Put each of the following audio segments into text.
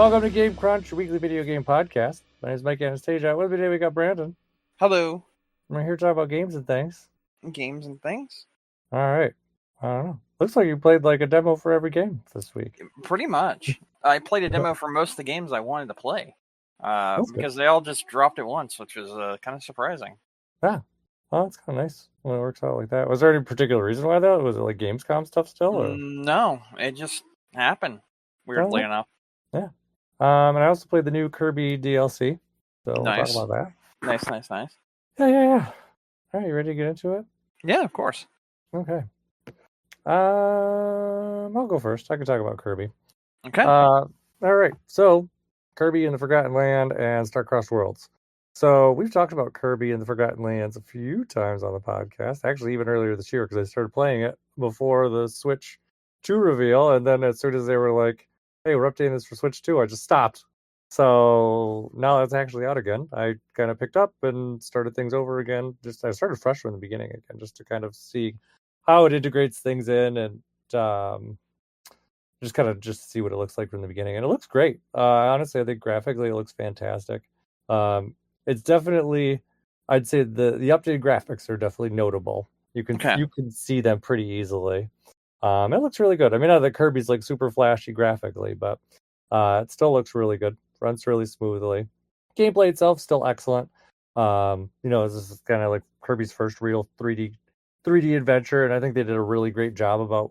Welcome to Game Crunch, your weekly video game podcast. My name is Mike Anastasia. With me today we got Brandon. Hello. We're here to talk about games and things. Games and things? All right. I don't know. Looks like you played like a demo for every game this week. Pretty much. I played a demo for most of the games I wanted to play. That's good. Because they all just dropped at once, which was kind of surprising. Yeah. Well, that's kind of nice when it works out like that. Was there any particular reason why that? Was it like Gamescom stuff still? Or? No, it just happened, weirdly enough. Yeah. And I also played the new Kirby DLC. So Nice. We'll talk about that. Nice. Yeah. All right, you ready to get into it? Yeah, of course. Okay. I'll go first. I can talk about Kirby. Okay. All right. So, Kirby and the Forgotten Land and Star Crossworlds. So, we've talked about Kirby and the Forgotten Lands a few times on the podcast. Actually, even earlier this year, because I started playing it before the Switch 2 reveal. And then as soon as they were like, hey, we're updating this for Switch 2, I just stopped. So, now that's actually out again. I kind of picked up and started things over again. I started fresh from the beginning again, just to kind of see how it integrates things in and just see what it looks like from the beginning. And it looks great. Honestly, I think graphically it looks fantastic. It's definitely, I'd say the updated graphics are definitely notable. You can see them pretty easily. It looks really good. I mean, not that Kirby's like super flashy graphically, but it still looks really good. Runs really smoothly. Gameplay itself still excellent. This is kind of like Kirby's first real 3D adventure, and I think they did a really great job about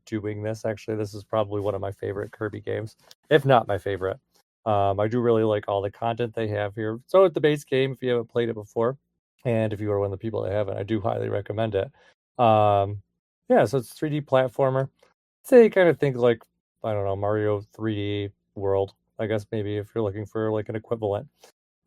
doing this. Actually, this is probably one of my favorite Kirby games, if not my favorite. I do really like all the content they have here. So at the base game, if you haven't played it before, and if you are one of the people that haven't, I do highly recommend it. So it's a 3D platformer. Say kind of think like, I don't know, Mario 3D World, I guess maybe if you're looking for like an equivalent.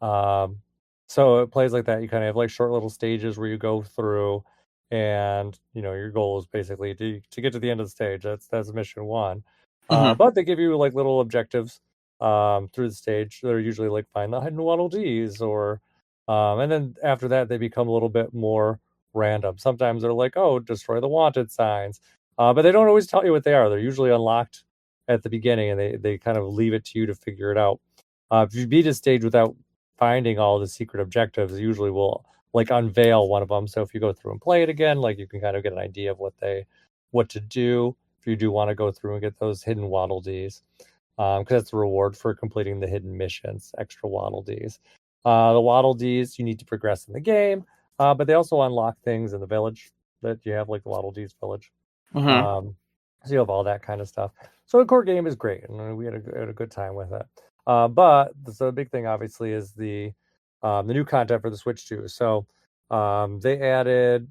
So it plays like that. You kind of have like short little stages where you go through, and your goal is basically to get to the end of the stage. That's mission one. But they give you like little objectives through the stage. They're usually like find the hidden Waddle Dees, or and then after that they become a little bit more random. Sometimes they're like, oh, destroy the wanted signs, but they don't always tell you what they are. They're usually unlocked at the beginning, and they kind of leave it to you to figure it out. If you beat a stage without finding all the secret objectives, usually will like unveil one of them. So if you go through and play it again, like you can kind of get an idea of what to do if you do want to go through and get those hidden Waddle Dees, because that's the reward for completing the hidden missions, extra Waddle Dees. The Waddle Dees you need to progress in the game, but they also unlock things in the village that you have, like the Waddle Dees village. So you have all that kind of stuff. So the core game is great, and we had a good time with it. But the big thing, obviously, is the new content for the Switch 2. So they added,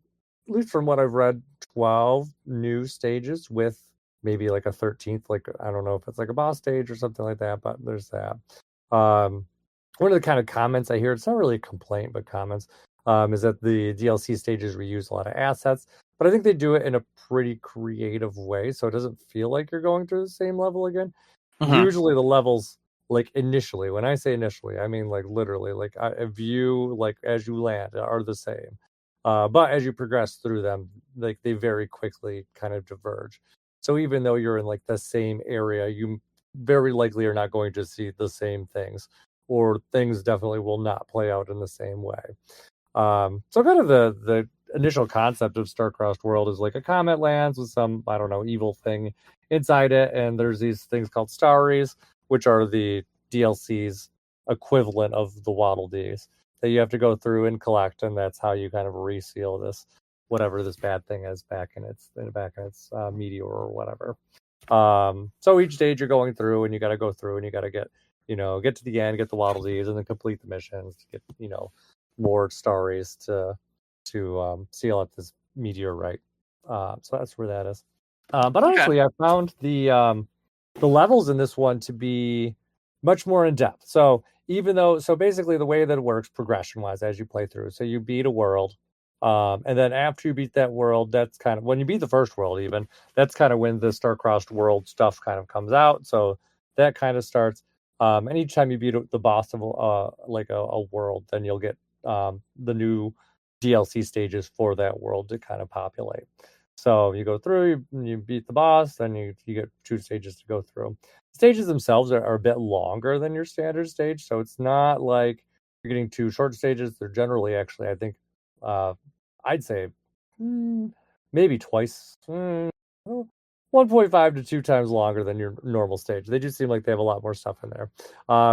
at least from what I've read, 12 new stages with maybe like a 13th. Like, I don't know if it's like a boss stage or something like that, but there's that. One of the kind of comments I hear, it's not really a complaint, but comments, is that the DLC stages reuse a lot of assets. But I think they do it in a pretty creative way, so it doesn't feel like you're going through the same level again. Usually the levels, like initially, when I say initially, I mean like literally, like a view, like as you land, are the same. But as you progress through them, like they very quickly kind of diverge. So even though you're in like the same area, you very likely are not going to see the same things, or things definitely will not play out in the same way. So kind of the initial concept of Star-Crossed World is like a comet lands with some, I don't know, evil thing inside it, and there's these things called Starries, which are the DLC's equivalent of the Waddle Dees that you have to go through and collect, and that's how you kind of reseal this, whatever this bad thing is back in its meteor or whatever. So each stage you're going through, and you got to go through, and you got to get to the end, get the Waddle Dees, and then complete the missions to get more Starries to seal up this meteorite. So that's where that is. But honestly, I found the levels in this one to be much more in depth. So basically the way that it works progression wise as you play through. So you beat a world, and then after you beat that world, that's kind of when you beat the first world. Even that's kind of when the Star-Crossed World stuff kind of comes out. So that kind of starts. And each time you beat the boss of a world, then you'll get the new DLC stages for that world to kind of populate. So you go through, you beat the boss, then you get 2 stages to go through. stages themselves are a bit longer than your standard stage, so it's not like you're getting 2 short stages. They're generally actually, I think, I'd say maybe twice, 1.5 to 2 times longer than your normal stage. They do seem like they have a lot more stuff in there.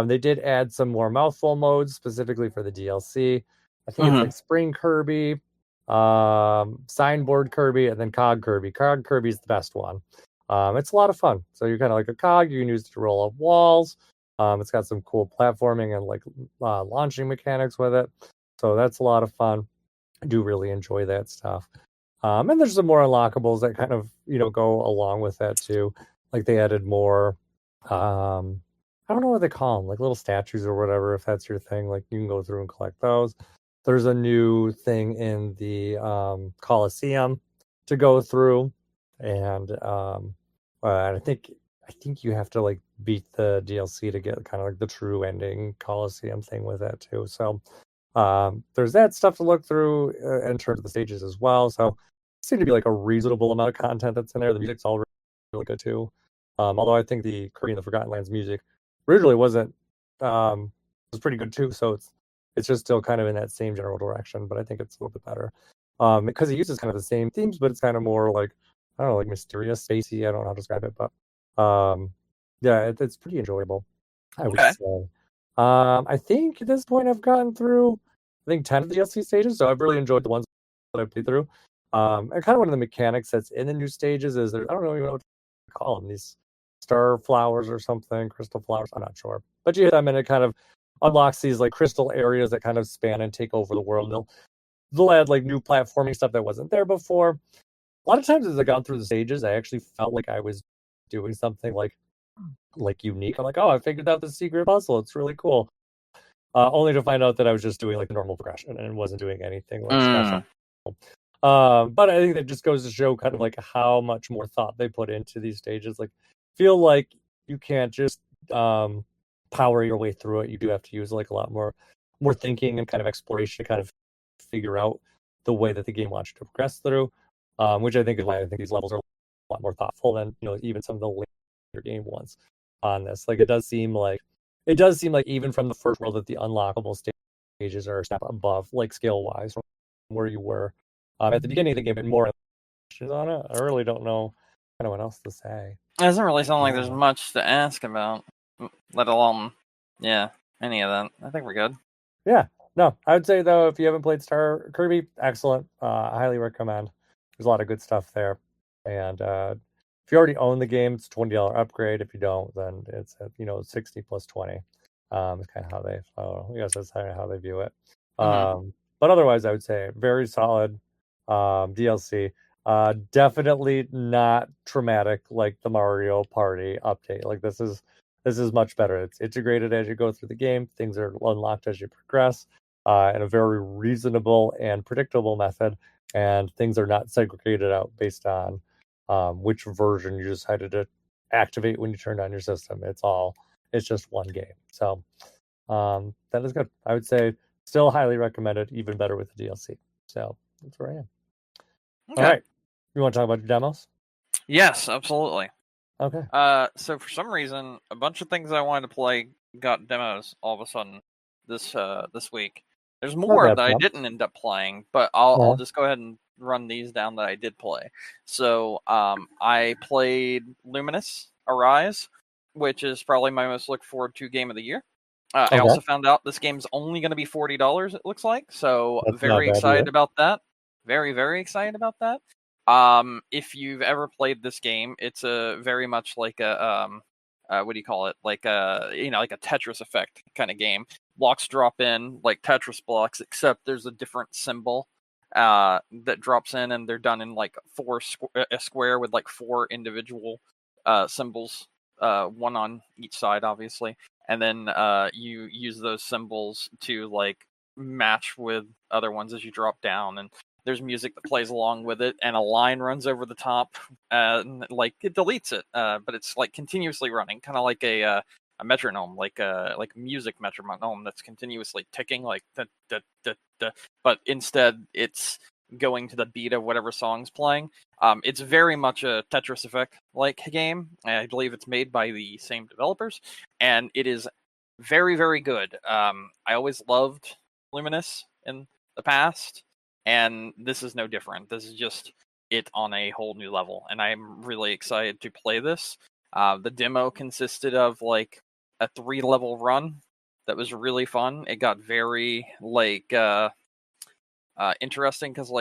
They did add some more mouthful modes specifically for the DLC. I think it's like Spring Kirby, Signboard Kirby, and then Cog Kirby. Cog Kirby is the best one. It's a lot of fun. So you're kind of like a cog. You can use it to roll up walls. It's got some cool platforming and like launching mechanics with it. So that's a lot of fun. I do really enjoy that stuff. And there's some more unlockables that kind of, go along with that too. Like they added more, I don't know what they call them, like little statues or whatever, if that's your thing. Like you can go through and collect those. There's a new thing in the Coliseum to go through. And I think you have to like beat the DLC to get kind of like the true ending Coliseum thing with that too. So there's that stuff to look through in terms of the stages as well. So it seemed to be like a reasonable amount of content that's in there. The music's all really good too. Although I think the Kirby and the Forgotten Lands music originally wasn't was pretty good too. So it's just still kind of in that same general direction, but I think it's a little bit better. Because it uses kind of the same themes, but it's kind of more like, I don't know, like mysterious, spacey. I don't know how to describe it, but yeah, it's pretty enjoyable, I would say. I think at this point I've gotten through, I think 10 of the DLC stages, so I've really enjoyed the ones that I've played through. And kind of one of the mechanics that's in the new stages is there, I don't know even know what to call them, these star flowers or something, crystal flowers, I'm not sure. But you hit them and it kind of unlocks these like crystal areas that kind of span and take over the world. They'll add like new platforming stuff that wasn't there before. A lot of times as I got through the stages, I actually felt like I was doing something like unique. I'm like, oh, I figured out the secret puzzle. It's really cool. Only to find out that I was just doing like the normal progression and wasn't doing anything like special. But I think that just goes to show kind of like how much more thought they put into these stages. Like, feel like you can't just power your way through it. You do have to use like a lot more thinking and kind of exploration to kind of figure out the way that the game wants you to progress through. Which I think is why I think these levels are a lot more thoughtful than even some of the later game ones on this. Like it does seem like even from the first world that the unlockable stages are a step above, like scale wise, from where you were at the beginning of the game, and more on it. I really don't know kind of what else to say. It doesn't really sound like there's much to ask about, let alone any of that. I think we're good. Yeah, no, I would say though, if you haven't played Star Kirby, excellent. I highly recommend. There's a lot of good stuff there, and if you already own the game, it's a $20 upgrade. If you don't, then it's at 60 plus 20. It's kind of how they, I guess that's kind of how they view it. But otherwise, I would say very solid DLC. Definitely not traumatic like the Mario Party update. Like this is much better. It's integrated as you go through the game. Things are unlocked as you progress in a very reasonable and predictable method. And things are not segregated out based on which version you decided to activate when you turned on your system. It's just one game. So that is good. I would say still highly recommended, even better with the DLC. So that's where I am. Okay. All right. You want to talk about your demos? Yes, absolutely. Okay. So for some reason, a bunch of things I wanted to play got demos all of a sudden this week. There's more that I didn't end up playing, but I'll just go ahead and run these down that I did play. So I played Lumines Arise, which is probably my most looked forward to game of the year. I also found out this game's only going to be $40, it looks like. So very excited about that. Very, very excited about that. If you've ever played this game, it's a very much like a what do you call it? Like a like a Tetris effect kind of game. Blocks drop in like Tetris blocks, except there's a different symbol that drops in, and they're done in like a square with like 4 individual symbols, one on each side, obviously, and then you use those symbols to like match with other ones as you drop down, and there's music that plays along with it, and a line runs over the top, and like it deletes it, but it's like continuously running, kind of like a metronome, like music metronome that's continuously ticking, like da, da, da, da. But instead it's going to the beat of whatever song's playing. It's very much a Tetris Effect-like game. I believe it's made by the same developers, and it is very, very good. I always loved Luminous in the past, and this is no different. This is just it on a whole new level, and I'm really excited to play this. The demo consisted of like a 3-level run that was really fun. It got very interesting because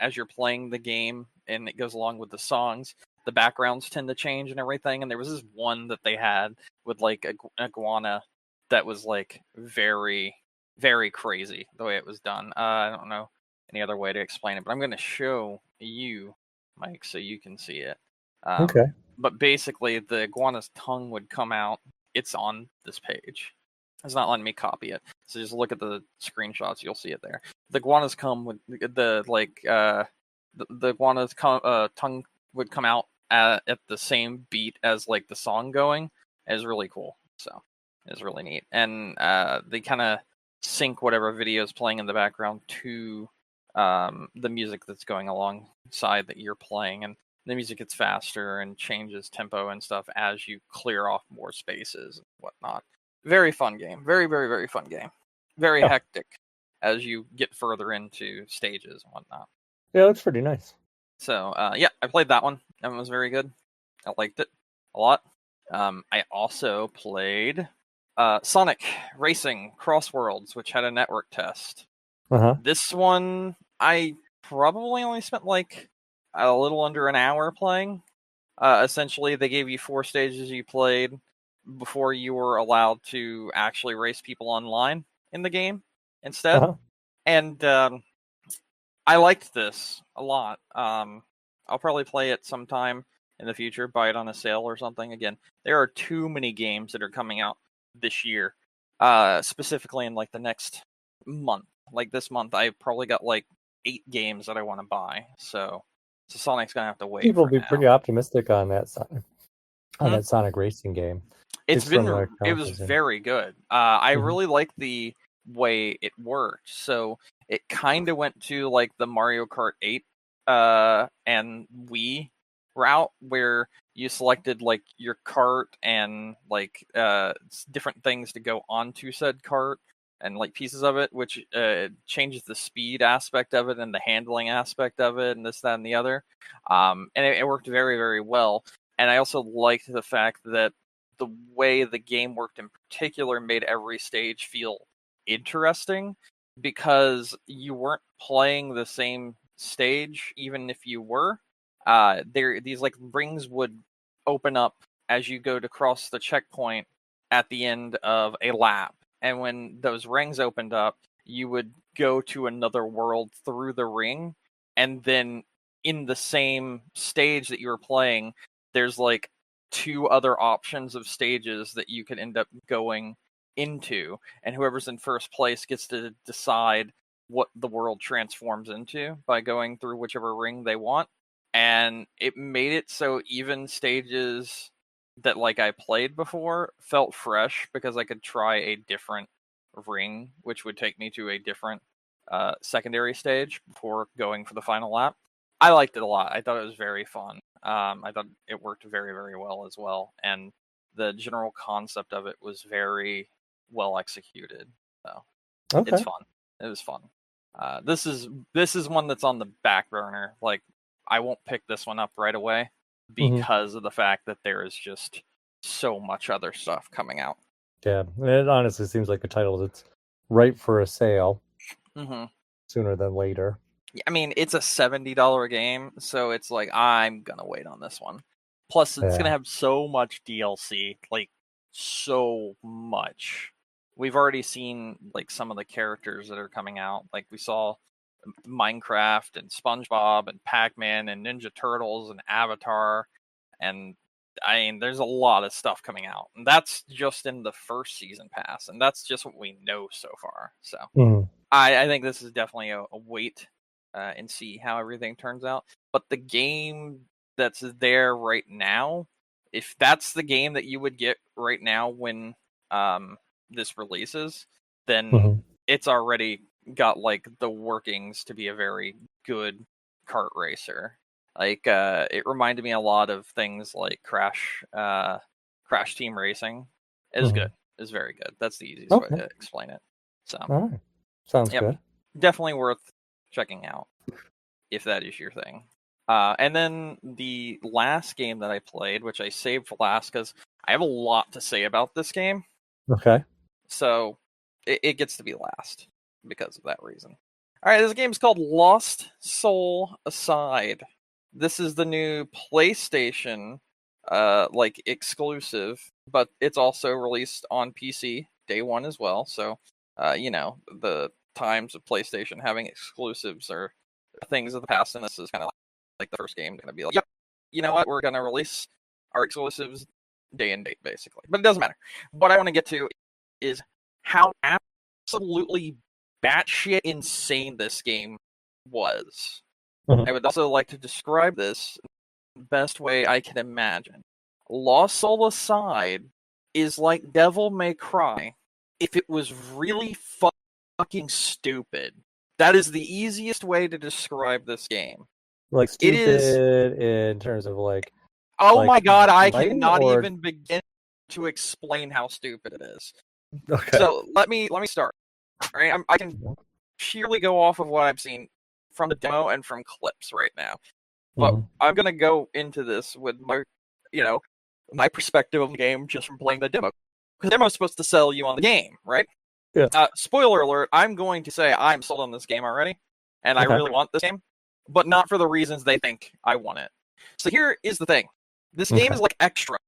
as you're playing the game and it goes along with the songs, the backgrounds tend to change and everything. And there was this one that they had with like an iguana that was like very, very crazy the way it was done. I don't know any other way to explain it, but I'm going to show you, Mike, so you can see it. Okay. But basically, the iguana's tongue would come out. It's on this page. It's not letting me copy it. So just look at the screenshots. You'll see it there. The iguana's come with the iguana's tongue would come out at the same beat as like the song going. It's really cool. So it's really neat. And they kind of sync whatever video is playing in the background to the music that's going alongside that you're playing. And the music gets faster and changes tempo and stuff as you clear off more spaces and whatnot. Very fun game. Very, very, very fun game. Very hectic as you get further into stages and whatnot. Yeah, it looks pretty nice. So, I played that one. That one was very good. I liked it a lot. I also played Sonic Racing Crossworlds, which had a network test. Uh-huh. This one, I probably only spent like a little under an hour playing. Essentially, they gave you 4 stages you played before you were allowed to actually race people online in the game instead. Uh-huh. And I liked this a lot. I'll probably play it sometime in the future, buy it on a sale or something. Again, there are too many games that are coming out this year, specifically in like the next month. Like this month, I probably got like 8 games that I want to buy. So Sonic's gonna have to wait. People for be now. pretty optimistic on that Sonic, that Sonic racing game. It was very good. I really like the way it worked. So it kind of went to like the Mario Kart 8 and Wii route where you selected like your cart and like different things to go onto said cart and like pieces of it, which changes the speed aspect of it and the handling aspect of it and this, that, and the other. And it worked very, very well. And I also liked the fact that the way the game worked in particular made every stage feel interesting because you weren't playing the same stage, even if you were. These like rings would open up as you go to cross the checkpoint at the end of a lap. And when those rings opened up, you would go to another world through the ring. And then in the same stage that you were playing, there's like 2 other options of stages that you could end up going into. And whoever's in first place gets to decide what the world transforms into by going through whichever ring they want. And it made it so even stages that like I played before felt fresh because I could try a different ring, which would take me to a different secondary stage before going for the final lap. I liked it a lot. I thought it was very fun. I thought it worked very, very well as well. And the general concept of it was very well executed. So It's fun. It was fun. This is one that's on the back burner. Like I won't pick this one up right away because of the fact that there is just so much other stuff coming out. Yeah, it honestly seems like a title that's ripe for a sale sooner than later. I mean, it's a $70 game, so it's like I'm gonna wait on this one. Plus, it's gonna have so much DLC, like so much. We've already seen like some of the characters that are coming out. Like we saw Minecraft and SpongeBob and Pac-Man and Ninja Turtles and Avatar, and I mean, there's a lot of stuff coming out, and that's just in the first season pass, and that's just what we know so far. So I think this is definitely a wait and see how everything turns out. But the game that's there right now, if that's the game that you would get right now when this releases, then it's already got like the workings to be a very good kart racer. Like it reminded me a lot of things like Crash Team Racing is good. Is very good. That's the easiest way to explain it. So all right. Sounds good. Definitely worth checking out if that is your thing. And then the last game that I played, which I saved for last because I have a lot to say about this game. Okay. So it gets to be last because of that reason. All right, this game is called Lost Soul Aside. This is the new PlayStation like exclusive, but it's also released on PC day one as well. So the times of PlayStation having exclusives are things of the past, and this is kind of like the first game going to be like, yep, you know what, we're going to release our exclusives day and date basically. But it doesn't matter. What I want to get to is how absolutely batshit insane this game was. I would also like to describe this the best way I can imagine. Lost Soul Aside is like Devil May Cry if it was really fucking stupid. That is the easiest way to describe this game. Like stupid it is in terms of like. Oh like, my god, I cannot even begin to explain how stupid it is. Okay. So let me start. All right, I can purely go off of what I've seen from the demo and from clips right now. But I'm gonna go into this with my, my perspective of the game just from playing the demo. Because the demo is supposed to sell you on the game, right? Yeah. Spoiler alert, I'm going to say I'm sold on this game already, and I really want this game, but not for the reasons they think I want it. So here is the thing. This game is like extra,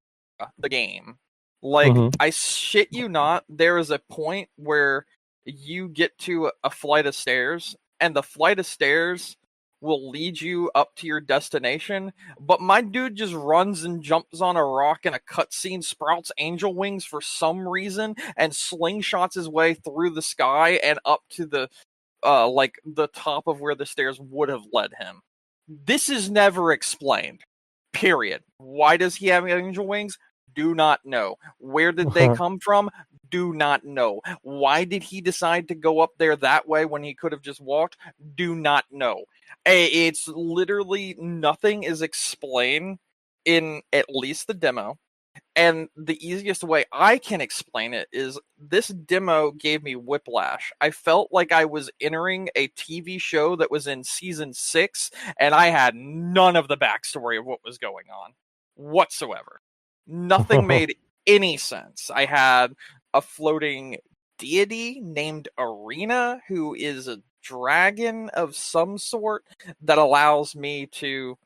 the game. Like, I shit you not, there is a point where you get to a flight of stairs, and the flight of stairs will lead you up to your destination, but my dude just runs and jumps on a rock in a cutscene, sprouts angel wings for some reason, and slingshots his way through the sky and up to the like the top of where the stairs would have led him. This is never explained. Period. Why does he have angel wings? Do not know. Where did they come from? Do not know. Why did he decide to go up there that way when he could have just walked? Do not know. It's literally nothing is explained in at least the demo. And the easiest way I can explain it is this demo gave me whiplash. I felt like I was entering a TV show that was in season 6, and I had none of the backstory of what was going on whatsoever. Nothing made any sense. I had a floating deity named Arena, who is a dragon of some sort that allows me to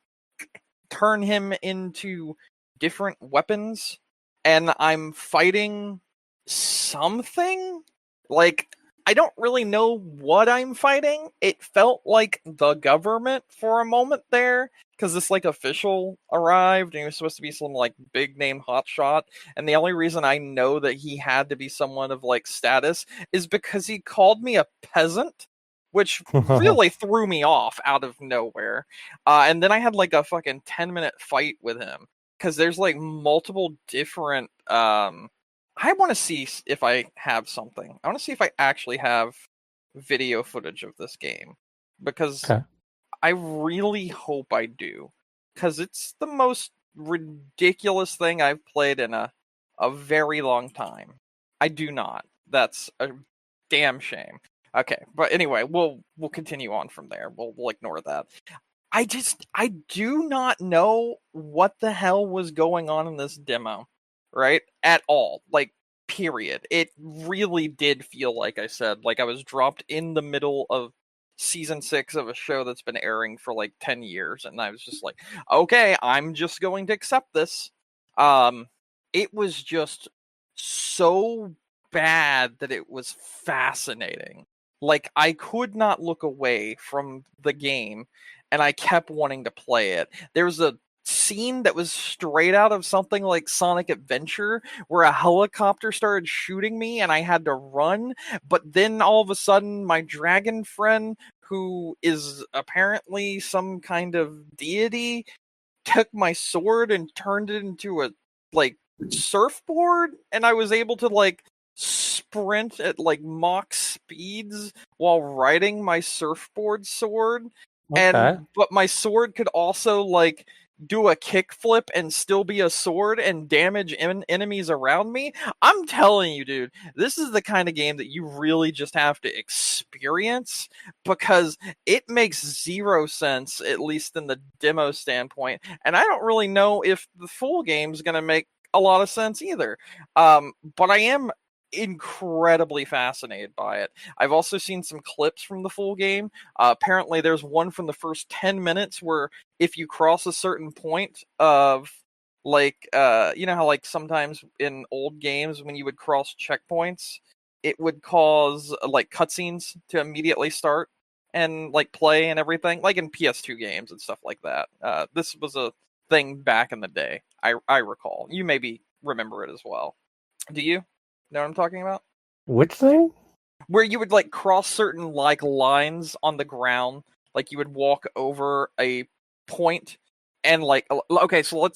turn him into different weapons, and I'm fighting something? Like, I don't really know what I'm fighting. It felt like the government for a moment there, because this, like, official arrived, and he was supposed to be some, like, big name hotshot, and the only reason I know that he had to be someone of, like, status is because he called me a peasant, which really threw me off out of nowhere. And then I had, like, a fucking 10-minute fight with him, because there's, like, multiple different, I want to see if I have something. I want to see if I actually have video footage of this game, because I really hope I do, because it's the most ridiculous thing I've played in a very long time. I do not. That's a damn shame. Okay, but anyway, we'll continue on from there. We'll ignore that. I do not know what the hell was going on in this demo, right? At all. Like, period. It really did feel, like I said, like I was dropped in the middle of season 6 of a show that's been airing for like 10 years, and I was just like, okay, I'm just going to accept this. It was just so bad that it was fascinating. Like, I could not look away from the game, and I kept wanting to play it. There was a scene that was straight out of something like Sonic Adventure, where a helicopter started shooting me and I had to run, but then all of a sudden my dragon friend, who is apparently some kind of deity, took my sword and turned it into a, like, surfboard, and I was able to, like, sprint at like Mach speeds while riding my surfboard sword, but my sword could also like do a kickflip and still be a sword and damage enemies around me. I'm telling you, dude, this is the kind of game that you really just have to experience, because it makes zero sense, at least in the demo standpoint. And I don't really know if the full game's going to make a lot of sense either. But I am incredibly fascinated by it. I've also seen some clips from the full game. Apparently there's one from the first 10 minutes where if you cross a certain point of like you know how like sometimes in old games when you would cross checkpoints, it would cause like cutscenes to immediately start and like play and everything, like in PS2 games and stuff like that. This was a thing back in the day. I recall. You maybe remember it as well. Do you know what I'm talking about? Which thing? Where you would like cross certain like lines on the ground, like you would walk over a point and like okay, so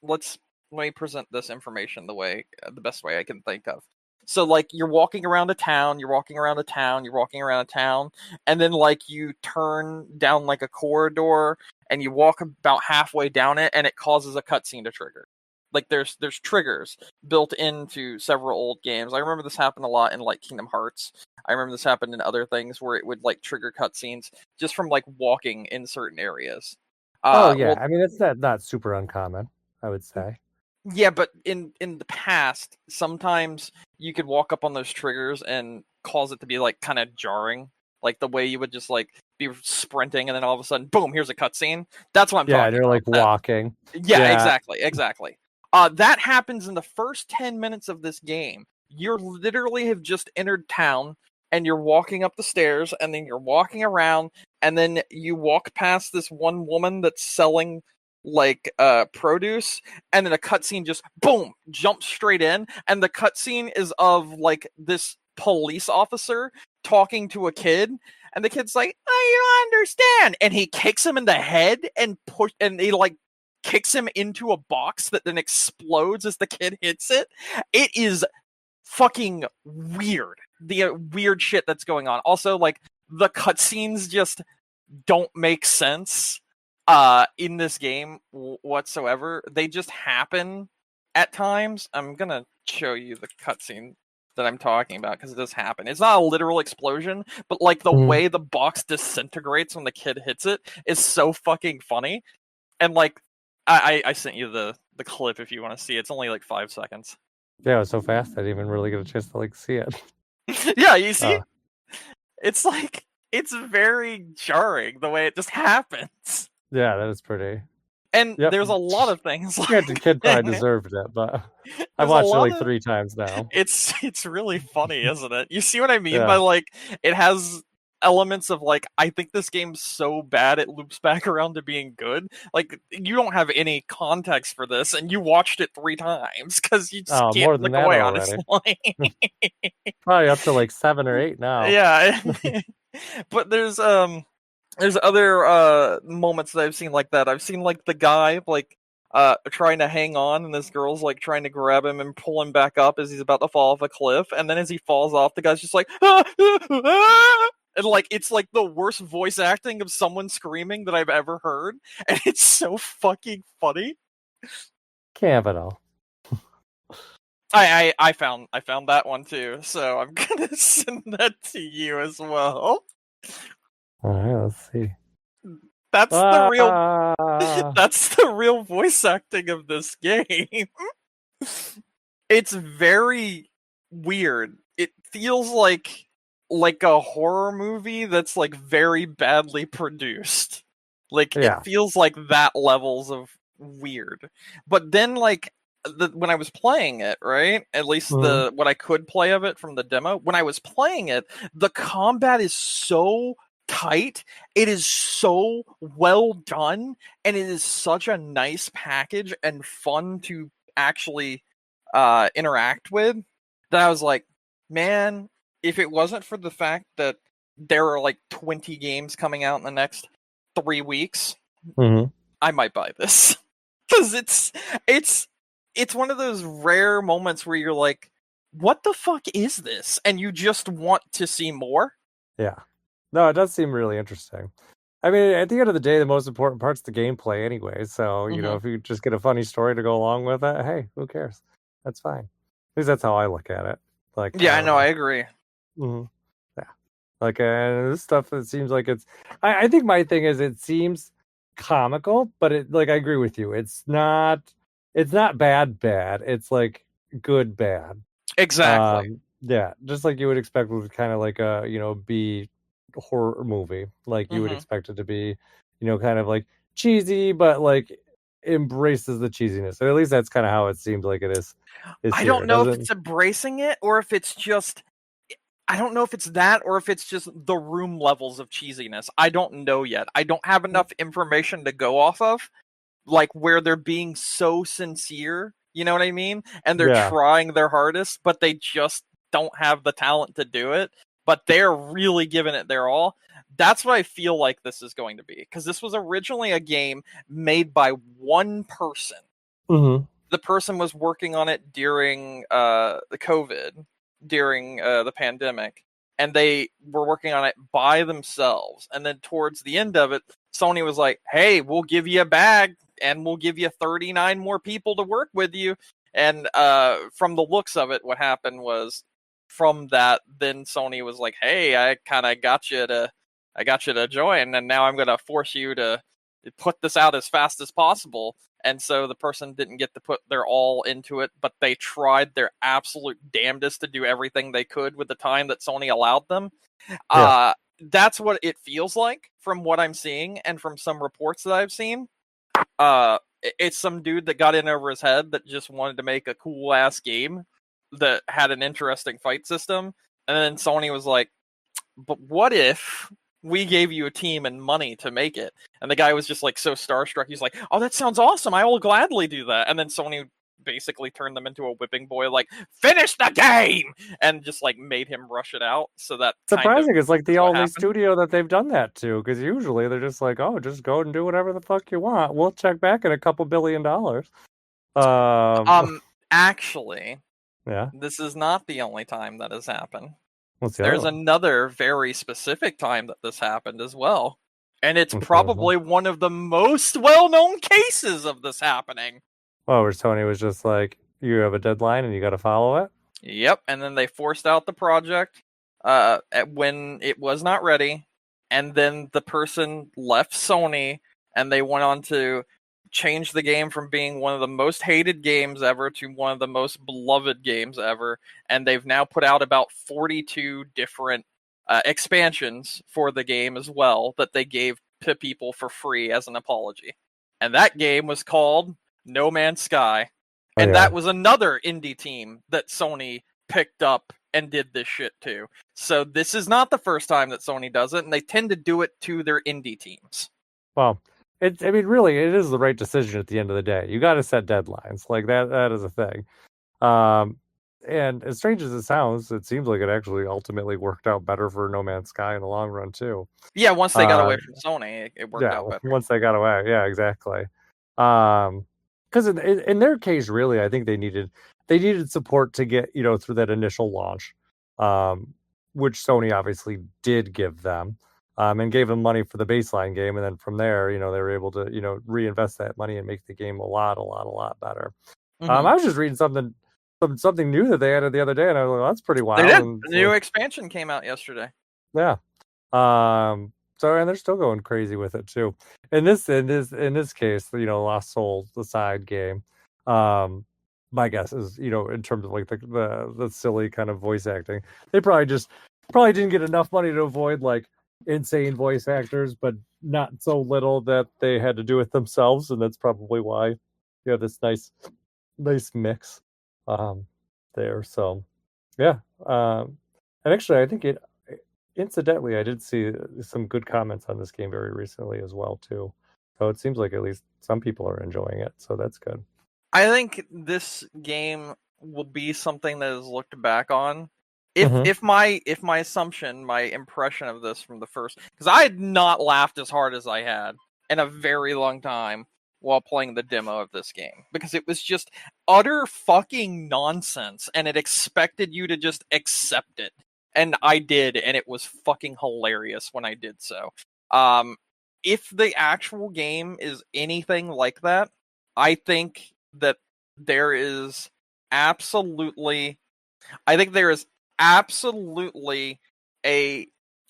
let me present this information the best way I can think of. So like you're walking around a town, and then like you turn down like a corridor and you walk about halfway down it and it causes a cutscene to trigger. Like there's triggers built into several old games. I remember this happened a lot in like Kingdom Hearts. I remember this happened in other things where it would like trigger cutscenes just from like walking in certain areas. I mean it's not super uncommon, I would say. Yeah, but in the past, sometimes you could walk up on those triggers and cause it to be like kind of jarring, like the way you would just like be sprinting and then all of a sudden, boom, here's a cutscene. That's what I'm talking about. Yeah, they're like walking. Yeah, exactly. That happens in the first 10 minutes of this game. You literally have just entered town and you're walking up the stairs and then you're walking around and then you walk past this one woman that's selling like produce, and then a cutscene just boom jumps straight in, and the cutscene is of like this police officer talking to a kid, and the kid's like, "I don't understand," and he kicks him in the head and he like kicks him into a box that then explodes as the kid hits it. It is fucking weird. The weird shit that's going on. Also, like the cutscenes just don't make sense in this game whatsoever. They just happen at times. I'm gonna show you the cutscene that I'm talking about because it does happen. It's not a literal explosion, but like the way the box disintegrates when the kid hits it is so fucking funny. And like I sent you the clip if you want to see it. It's only like 5 seconds. Yeah, it was so fast I didn't even really get a chance to like see it. Yeah, you see? It's like it's very jarring the way it just happens. Yeah, that is pretty. And there's a lot of things. Like... the kid probably deserved it, but I've watched it like 3 times now. It's really funny, isn't it? You see what I mean by like it has elements of like, I think this game's so bad it loops back around to being good. Like you don't have any context for this, and you watched it 3 times because you just can't look away. Honestly, probably up to like 7 or 8 now. Yeah, but there's other moments that I've seen like that. I've seen like the guy like trying to hang on, and this girl's like trying to grab him and pull him back up as he's about to fall off a cliff, and then as he falls off, the guy's just like and like it's like the worst voice acting of someone screaming that I've ever heard, and it's so fucking funny. Capital. I found that one too, so I'm gonna send that to you as well. All right, let's see. That's the real voice acting of this game. It's very weird. It feels like a horror movie that's like very badly produced. Like it feels like that levels of weird. But then like when I was playing it, right? At least what I could play of it from the demo, when I was playing it, the combat is so tight, it is so well done, and it is such a nice package and fun to actually interact with, that I was like, man, if it wasn't for the fact that there are like 20 games coming out in the next 3 weeks, I might buy this. Because it's one of those rare moments where you're like, what the fuck is this? And you just want to see more. Yeah. No, it does seem really interesting. I mean, at the end of the day, the most important part's the gameplay anyway. So, if you just get a funny story to go along with it, hey, who cares? That's fine. At least that's how I look at it. Like, yeah, I know, I agree. Mm-hmm. Yeah. Like, this stuff, it seems like I think my thing is it seems comical, but I agree with you. It's not bad. It's like good bad. Exactly. Yeah, just like you would expect with kind of like a B horror movie, like you would expect it to be, kind of like cheesy, but like embraces the cheesiness. Or at least that's kind of how it seems like it is. I don't know if it's embracing it or if it's just. I don't know if it's that or if it's just the room levels of cheesiness. I don't know yet. I don't have enough information to go off of, like where they're being so sincere. You know what I mean? And they're trying their hardest, but they just don't have the talent to do it. But they're really giving it their all. That's what I feel like this is going to be. Because this was originally a game made by one person. Mm-hmm. The person was working on it during the COVID, during the pandemic. And they were working on it by themselves. And then towards the end of it, Sony was like, hey, we'll give you a bag. And we'll give you 39 more people to work with you. And from the looks of it, what happened was from that, then Sony was like, hey, I kind of got you to join. And now I'm going to force you to put this out as fast as possible. And so the person didn't get to put their all into it, but they tried their absolute damnedest to do everything they could with the time that Sony allowed them. Yeah. That's what it feels like from what I'm seeing and from some reports that I've seen. It's some dude that got in over his head that just wanted to make a cool ass game that had an interesting fight system, and then Sony was like, but what if we gave you a team and money to make it? And the guy was just like so starstruck, he's like, oh, that sounds awesome, I will gladly do that. And then Sony basically turned them into a whipping boy, like, finish the game, and just like made him rush it out. So that surprising. It's like the only studio that they've done that to, because usually they're just like, oh, just go and do whatever the fuck you want, we'll check back in a couple $1 billion. Actually, yeah, this is not the only time that has happened. There's another very specific time that this happened as well, and it's probably one of the most well-known cases of this happening. Oh, where Sony was just like, you have a deadline and you got to follow it? Yep, and then they forced out the project when it was not ready, and then the person left Sony, and they went on to change the game from being one of the most hated games ever to one of the most beloved games ever, and they've now put out about 42 different expansions for the game as well that they gave to people for free as an apology. And that game was called No Man's Sky. And that was another indie team that Sony picked up and did this shit too. So this is not the first time that Sony does it, and they tend to do it to their indie teams. Well, really, it is the right decision at the end of the day. You got to set deadlines. Like, that is a thing. And as strange as it sounds, it seems like it actually ultimately worked out better for No Man's Sky in the long run too. Yeah, once they got away from Sony, it worked out better. Once they got away, yeah, exactly. Because in their case, really, I think they needed support to get through that initial launch, which Sony obviously did give them, and gave them money for the baseline game, and then from there, they were able to reinvest that money and make the game a lot better. Mm-hmm. I was just reading something new that they added the other day, and I was like, well, that's pretty wild. They did. The new expansion came out yesterday. Yeah. So, and they're still going crazy with it too. In this case, Lost Souls, the side game, my guess is, in terms of like the silly kind of voice acting, they probably didn't get enough money to avoid like insane voice actors, but not so little that they had to do it themselves, and that's probably why you have this nice mix there. So yeah, and actually I think incidentally, I did see some good comments on this game very recently as well too. So it seems like at least some people are enjoying it, so that's good. I think this game will be something that is looked back on. If my assumption, my impression of this from the first, because I had not laughed as hard as I had in a very long time while playing the demo of this game because it was just utter fucking nonsense and it expected you to just accept it. And I did, and it was fucking hilarious when I did so. If the actual game is anything like that, I think that there is absolutely a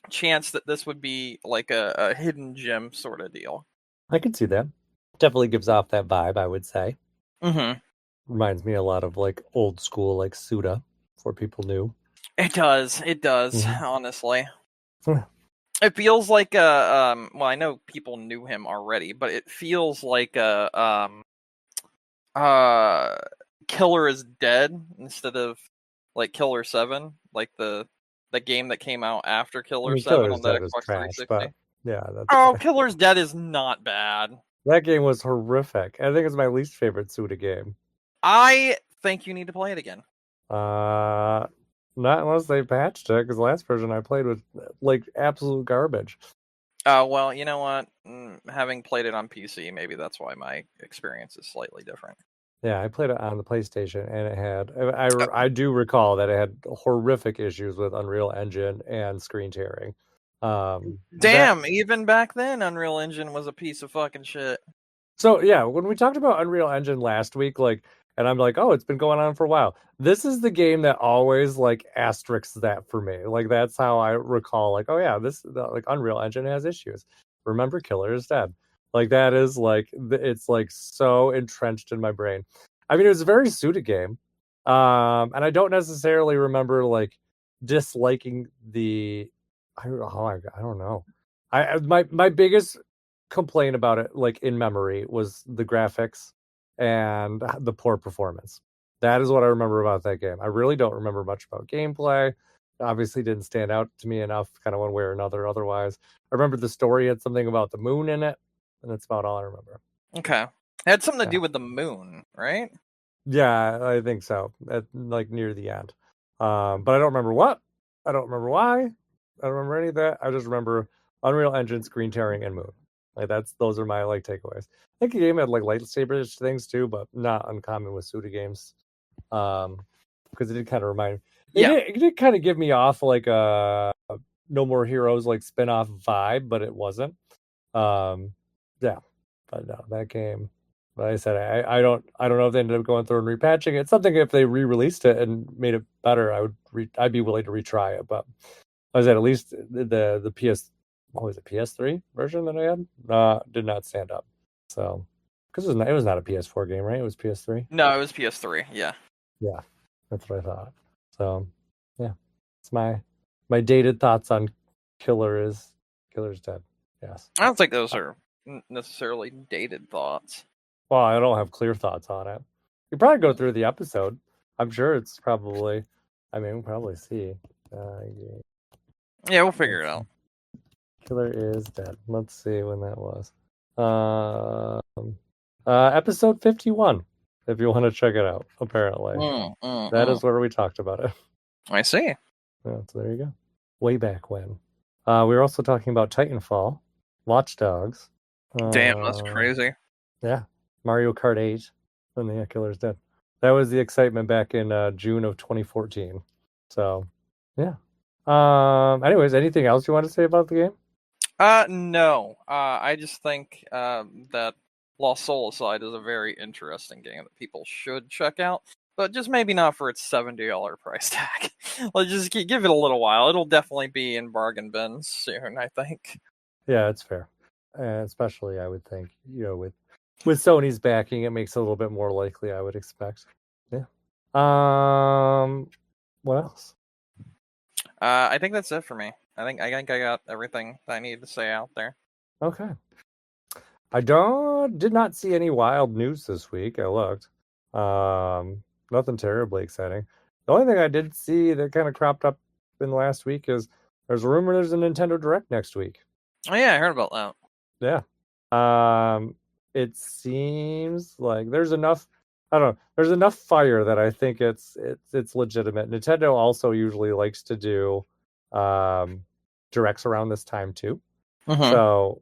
chance that this would be like a hidden gem sort of deal. I can see that. Definitely gives off that vibe, I would say. Mm-hmm. Reminds me a lot of like old school, like Suda, for people new. It does, honestly. Yeah. It feels like well, I know people knew him already, but it feels like Killer is Dead instead of like Killer 7, like the game that came out after Killer 7 Killer's on the Dead is Xbox trash, 360. but yeah, that's Killer's Dead is not bad. That game was horrific. I think it's my least favorite Suda game. I think you need to play it again. Not unless they patched it, because the last version I played was like absolute garbage. Well, you know what? Having played it on PC, maybe that's why my experience is slightly different. Yeah, I played it on the PlayStation, and it had. I do recall that it had horrific issues with Unreal Engine and screen tearing. Damn, even back then, Unreal Engine was a piece of fucking shit. So yeah, when we talked about Unreal Engine last week, like, and I'm like, oh, it's been going on for a while. This is the game that always like asterisks that for me. Like that's how I recall. Like, oh yeah, like Unreal Engine has issues. Remember, Killer is Dead. Like that is like it's like so entrenched in my brain. I mean, it was a very Suda game, and I don't necessarily remember like disliking the. I don't know. My biggest complaint about it, like in memory, was the graphics and the poor performance. That is what I remember about that game. I really don't remember much about gameplay. Obviously didn't stand out to me enough, kind of one way or another. Otherwise, I remember the story had something about the moon in it, and that's about all I remember. Okay, it had something to do with the moon, right? Yeah, I think so. At like near the end, but I don't remember what. I don't remember why. I don't remember any of that. I just remember Unreal Engine, screen tearing, and moon. Like those are my like takeaways. I think the game had like lightsabers things too, but not uncommon with Suda games. Because it did kind of remind me. It did kind of give me off like a No More Heroes like spin-off vibe, but it wasn't. Yeah. But no, that game. Like I said, I don't know if they ended up going through and repatching it. It's something if they re-released it and made it better, I'd be willing to retry it. But I was at least the PS what was it, PS3 version that I had did not stand up. So because it was not a PS4 game, right? It was PS3. No, it was PS3. Yeah, that's what I thought. So yeah, it's my dated thoughts on Killer's Dead. Yes, I don't think those are necessarily dated thoughts. Well, I don't have clear thoughts on it. You probably go through the episode. I'm sure it's probably. I mean, we'll probably see. Yeah, we'll figure it out. Killer is Dead. Let's see when that was. Episode 51. If you want to check it out, apparently that is where we talked about it. I see. Yeah, so there you go. Way back when. We were also talking about Titanfall, Watch Dogs. Damn, that's crazy. Yeah, Mario Kart 8, and the Killer's Dead. That was the excitement back in June of 2014. So, yeah. Anyways, anything else you want to say about the game? No. I just think that Lost Soul-Aside is a very interesting game that people should check out, but just maybe not for its $70 price tag. Let's just give it a little while. It'll definitely be in bargain bins soon, I think. Yeah, it's fair. Especially, I would think, with Sony's backing, it makes it a little bit more likely, I would expect. Yeah. What else? I think that's it for me. I think I got everything that I needed to say out there. Okay. I did not see any wild news this week. I looked. Nothing terribly exciting. The only thing I did see that kind of cropped up in the last week is there's a rumor there's a Nintendo Direct next week. Oh yeah, I heard about that. Yeah. It seems like there's enough. I don't know. There's enough fire that I think it's legitimate. Nintendo also usually likes to do directs around this time too. So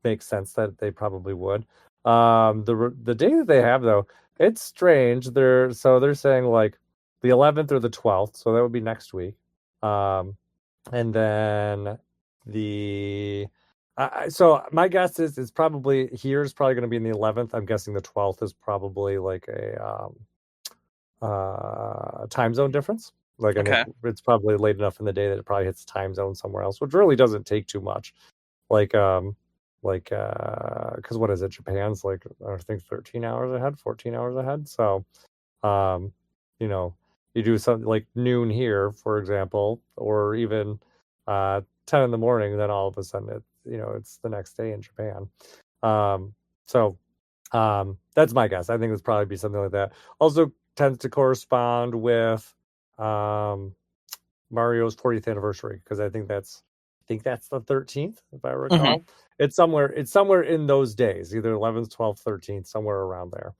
makes sense that they probably would. The day that they have though, it's strange. They're saying like the 11th or the 12th, so that would be next week. And then the so my guess is it's probably here's probably going to be in the 11th. I'm guessing the 12th is probably like a time zone difference. Like I think it's probably late enough in the day that it probably hits time zone somewhere else, which really doesn't take too much. Because what is it? Japan's like I think 13 hours ahead, 14 hours ahead. So, you do something like noon here, for example, or even 10 in the morning, then all of a sudden it's the next day in Japan. That's my guess. I think it's probably be something like that. Also tends to correspond with Mario's 40th anniversary, because I think that's the 13th, if I recall. Mm-hmm. It's somewhere in those days, either 11th, 12th, 13th, somewhere around there.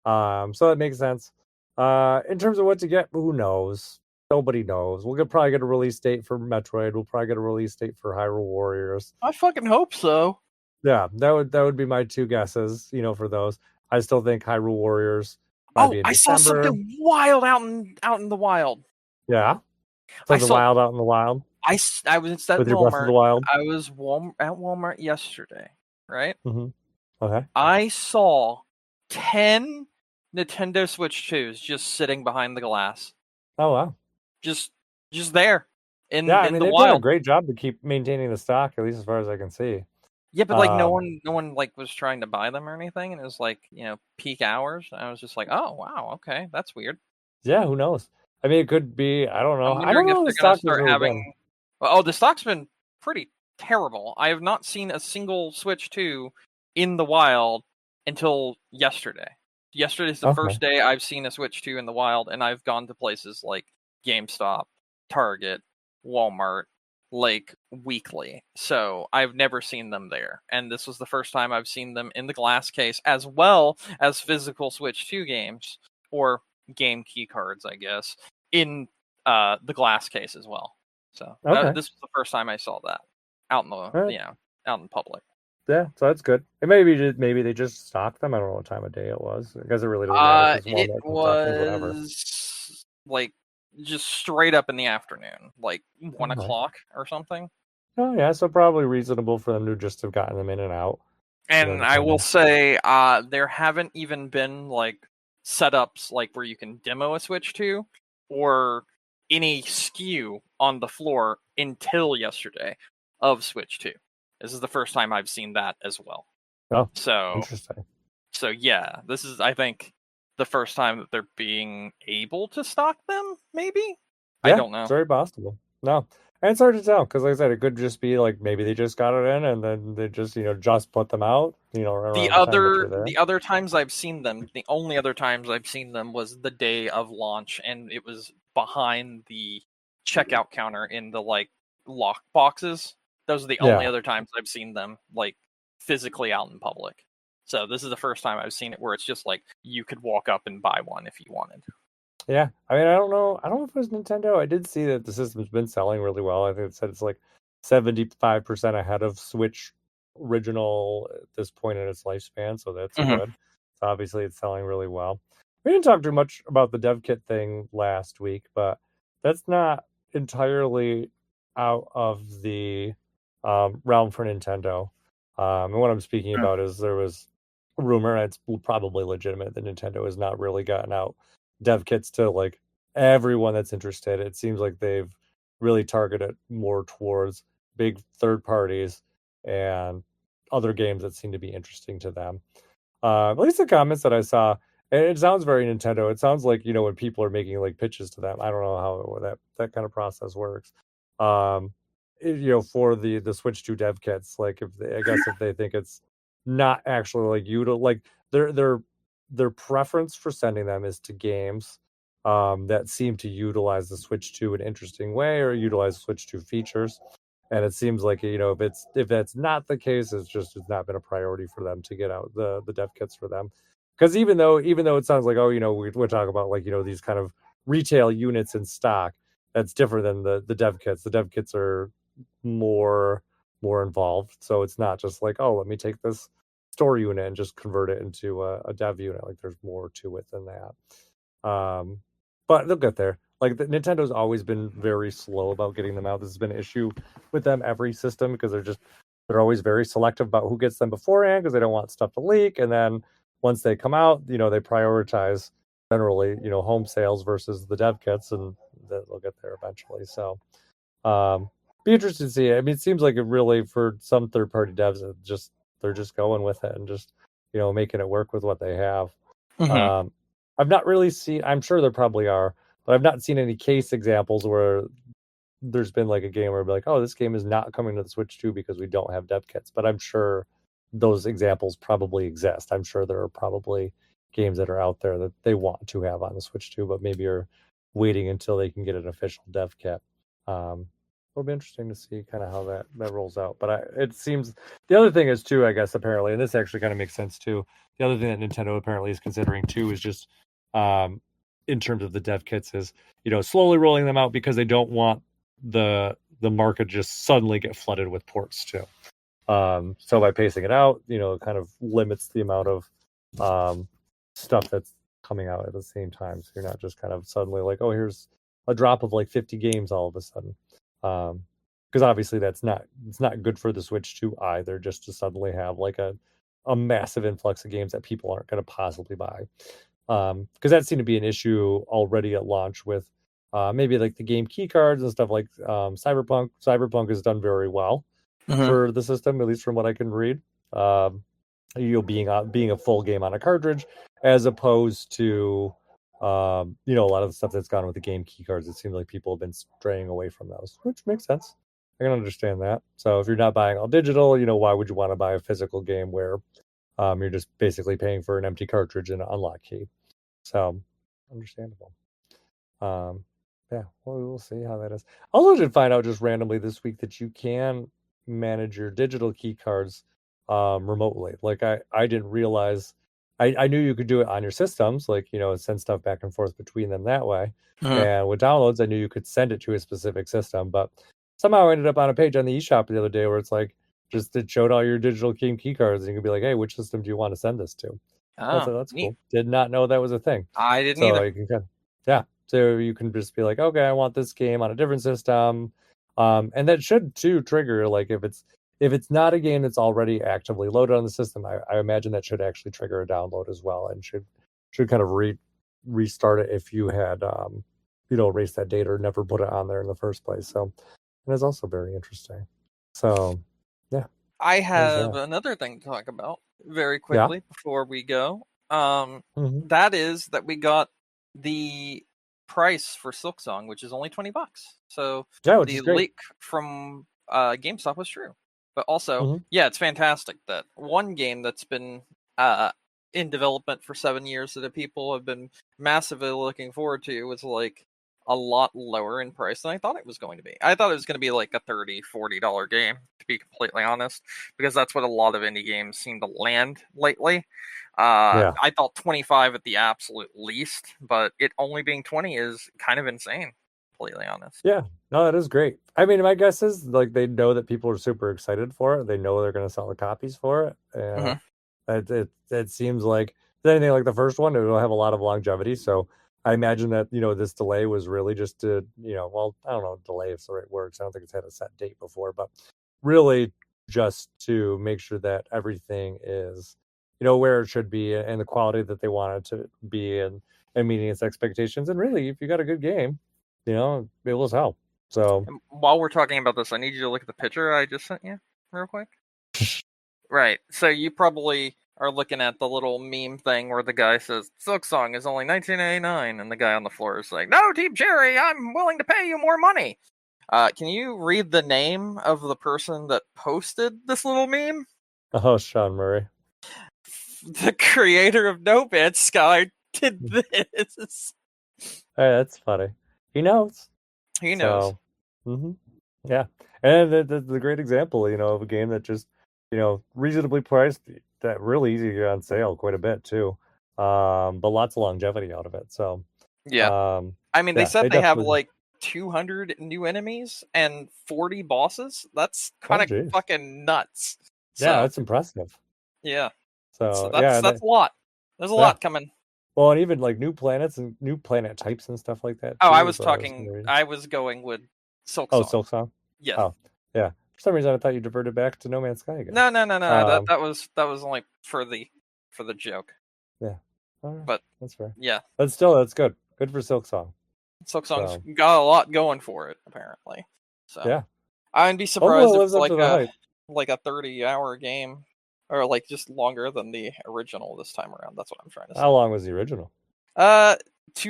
So that makes sense. In terms of what to get, who knows? Nobody knows. We'll probably get a release date for Metroid. We'll probably get a release date for Hyrule Warriors. I fucking hope so. Yeah, that would be my two guesses, for those. I still think Hyrule Warriors might be in December. Saw something wild out in the wild. Yeah? Something wild out in the wild? I was at with your Breath of the Wild. I was at Walmart yesterday, right? Mm-hmm. Okay. I saw 10 Nintendo Switch 2s just sitting behind the glass. Oh wow! Just there in the they've wild. done a great job to keep maintaining the stock, at least as far as I can see. Yeah, but like no one like was trying to buy them or anything, and it was like peak hours. I was just like, oh wow, okay, that's weird. Yeah, who knows? I mean, it could be. I don't know. I don't know if they're going to start having. Oh, the stock's been pretty terrible. I have not seen a single Switch 2 in the wild until yesterday. Yesterday's the first day I've seen a Switch 2 in the wild, and I've gone to places like GameStop, Target, Walmart, like weekly. So I've never seen them there. And this was the first time I've seen them in the glass case, as well as physical Switch 2 games, or game key cards, I guess, in the glass case as well. So this was the first time I saw that out in the out in public. Yeah, so that's good. And maybe they just stocked them. I don't know what time of day it was. I guess it really doesn't matter. It was like just straight up in the afternoon, like 1 o'clock or something. Oh yeah, so probably reasonable for them to just have gotten them in and out. And I will say, there haven't even been like setups like where you can demo a Switch 2 or any SKU on the floor until yesterday of Switch 2. This is the first time I've seen that as well. Oh, so interesting. So yeah, this is, I think, the first time that they're being able to stock them, maybe? Yeah, I don't know. It's very possible. No. And it's hard to tell, because like I said, it could just be like maybe they just got it in and then they just, just put them out, the other times I've seen them, the only other times I've seen them was the day of launch, and it was behind the checkout counter in the like lock boxes. Those are the only other times I've seen them like physically out in public. So this is the first time I've seen it where it's just like you could walk up and buy one if you wanted. Yeah, I mean, I don't know if it was Nintendo. I did see that the system's been selling really well. I think it said it's like 75% ahead of Switch original at this point in its lifespan, so that's good. So obviously it's selling really well. We didn't talk too much about the dev kit thing last week, but that's not entirely out of the realm for Nintendo. And what I'm speaking about is there was a rumor, and it's probably legitimate, that Nintendo has not really gotten out dev kits to like everyone that's interested. It seems like they've really targeted more towards big third parties and other games that seem to be interesting to them. At least the comments that I saw, it sounds very Nintendo. It sounds like, when people are making like pitches to them. I don't know how that kind of process works. For the Switch 2 dev kits, like if they think it's not actually like their preference for sending them is to games that seem to utilize the Switch 2 in an interesting way or utilize Switch 2 features. And it seems like, if that's not the case, it's not been a priority for them to get out the dev kits for them. Because even though it sounds like, we're talking about like, these kind of retail units in stock, that's different than the dev kits. The dev kits are more involved. So it's not just like, oh, let me take this store unit and just convert it into a dev unit. Like there's more to it than that. But they'll get there. Like Nintendo's always been very slow about getting them out. This has been an issue with them every system because they're always very selective about who gets them beforehand because they don't want stuff to leak. And then once they come out, they prioritize generally, home sales versus the dev kits, and they'll get there eventually. So be interested to see. I mean, it seems like it really, for some third-party devs, they're just going with it and just making it work with what they have. Mm-hmm. I've not really seen. I'm sure there probably are, but I've not seen any case examples where there's been like a game where I'd be like, oh, this game is not coming to the Switch 2 because we don't have dev kits. But I'm sure those examples probably exist. I'm sure there are probably games that are out there that they want to have on the Switch 2, but maybe are waiting until they can get an official dev kit. It'll be interesting to see kind of how that rolls out. But it seems the other thing is too, I guess, apparently, and this actually kind of makes sense too. The other thing that Nintendo apparently is considering too is just in terms of the dev kits is slowly rolling them out because they don't want the market just suddenly get flooded with ports too. So by pacing it out, it kind of limits the amount of stuff that's coming out at the same time. So you're not just kind of suddenly like, oh, here's a drop of like 50 games all of a sudden. Because obviously it's not good for the Switch 2 either, just to suddenly have like a massive influx of games that people aren't going to possibly buy. Because that seemed to be an issue already at launch with maybe like the game key cards and stuff like Cyberpunk. Cyberpunk has done very well for the system, at least from what I can read. Being a full game on a cartridge, as opposed to a lot of the stuff that's gone with the game key cards. It seems like people have been straying away from those, which makes sense. I can understand that. So if you're not buying all digital, why would you want to buy a physical game where you're just basically paying for an empty cartridge and an unlock key? So understandable. Yeah, well, we'll see how that is. I also did find out just randomly this week that you can manage your digital key cards remotely. Like I didn't realize. I knew you could do it on your systems, like send stuff back and forth between them that way. And with downloads, I knew you could send it to a specific system, but somehow I ended up on a page on the eShop the other day where it's like it showed all your digital key cards, and you could be like, hey, which system do you want to send this to? I thought that's cool. Did not know that was a thing. I didn't either. You can so you can just be like, okay, I want this game on a different system, and that should too trigger, like if it's not a game that's already actively loaded on the system, I imagine that should actually trigger a download as well, and should kind of restart it if you had erased that data or never put it on there in the first place. So, and it's also very interesting. So, yeah. I have another thing to talk about very quickly before we go. That is that we got the price for Silksong, which is only $20. So the leak from GameStop was true. But also, it's fantastic that one game that's been in development for 7 years that people have been massively looking forward to was like a lot lower in price than I thought it was going to be. I thought it was going to be like a $30, $40 game, to be completely honest, because that's what a lot of indie games seem to land lately. I thought 25 at the absolute least, but it only being 20 is kind of insane, completely honest. Yeah, no, that is great. I mean, my guess is like they know that people are super excited for it. They know they're going to sell the copies for it. It seems like anything like the first one, it will have a lot of longevity. So I imagine that this delay was really just to well, I don't know if delay is the right word. I don't think it's had a set date before, but really just to make sure that everything is where it should be and the quality that they want it to be and meeting its expectations. And really, if you got a good game, it will sell. So while we're talking about this, I need you to look at the picture I just sent you real quick. Right. So you probably are looking at the little meme thing where the guy says, Silksong is only $19.99, and the guy on the floor is like, no, Team Cherry, I'm willing to pay you more money. Can you read the name of the person that posted this little meme? Oh, Sean Murray. The creator of No Man's Sky did this. Hey, that's funny. He knows. He knows. So, yeah. And that's a great example, of a game that just, reasonably priced, that really easy to get on sale quite a bit too. But lots of longevity out of it. So, yeah. I mean, they said they have like 200 new enemies and 40 bosses. That's kind of fucking nuts. Yeah, that's impressive. Yeah. So that's a lot. There's a lot coming. Well, and even like new planets and new planet types and stuff like that. Oh, Too, I was going with Silk Song. Oh, Silk Song. Yeah. Oh, yeah. For some reason, I thought you diverted back to No Man's Sky again. No. That was only for the joke. Yeah. Right. But that's fair. Yeah. But still, that's good. Good for Silk Song. Silk Song's got a lot going for it, apparently. So yeah. I wouldn't be surprised if it's like a 30-hour game, or like just longer than the original this time around. That's what I'm trying to say. How long was the original? To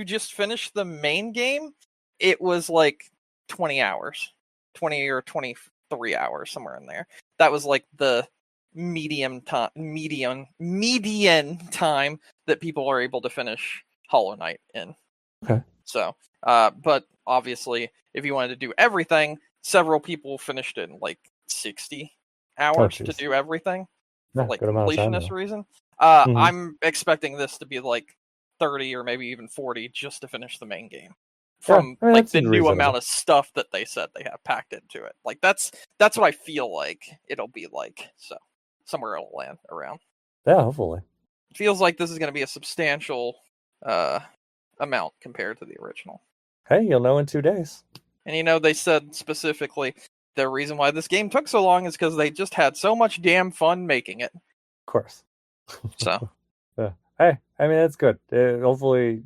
just finish the main game, it was like 20 hours, 20 or 23 hours, somewhere in there. That was like the median time that people are able to finish Hollow Knight in. Okay. So, but obviously, if you wanted to do everything, several people finished it in like 60 hours to do everything for like completionist reason. I'm expecting this to be like 30 or maybe even 40 just to finish the main game. From like the new amount of stuff that they said they have packed into it. Like that's what I feel like it'll be like. So somewhere it'll land around. Yeah, hopefully. It feels like this is going to be a substantial amount compared to the original. Hey, you'll know in 2 days. And they said specifically the reason why this game took so long is because they just had so much damn fun making it. Of course. So. Yeah. Hey, I mean, that's good. Hopefully,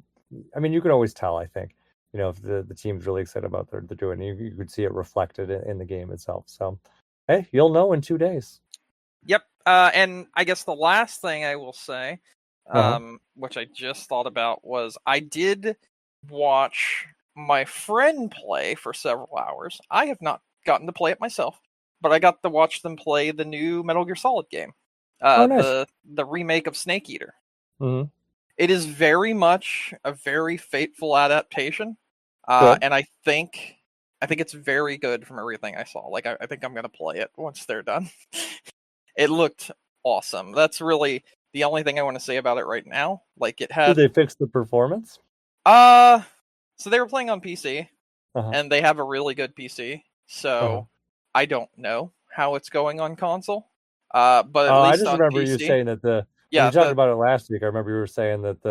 I mean, you can always tell, I think, if the team's really excited about what they're doing, you could see it reflected in the game itself. So, hey, you'll know in 2 days. Yep. And I guess the last thing I will say, which I just thought about, was I did watch my friend play for several hours. I have not gotten to play it myself, but I got to watch them play the new Metal Gear Solid game. Nice. The remake of Snake Eater. Mm-hmm. It is very much a very faithful adaptation, and I think it's very good from everything I saw. Like I think I'm gonna play it once they're done. It looked awesome. That's really the only thing I want to say about it right now. Like it had. Did they fix the performance? So they were playing on PC, and they have a really good PC. So I don't know how it's going on console. But at least I just remember PC, you saying that when you talked about it last week. I remember you were saying that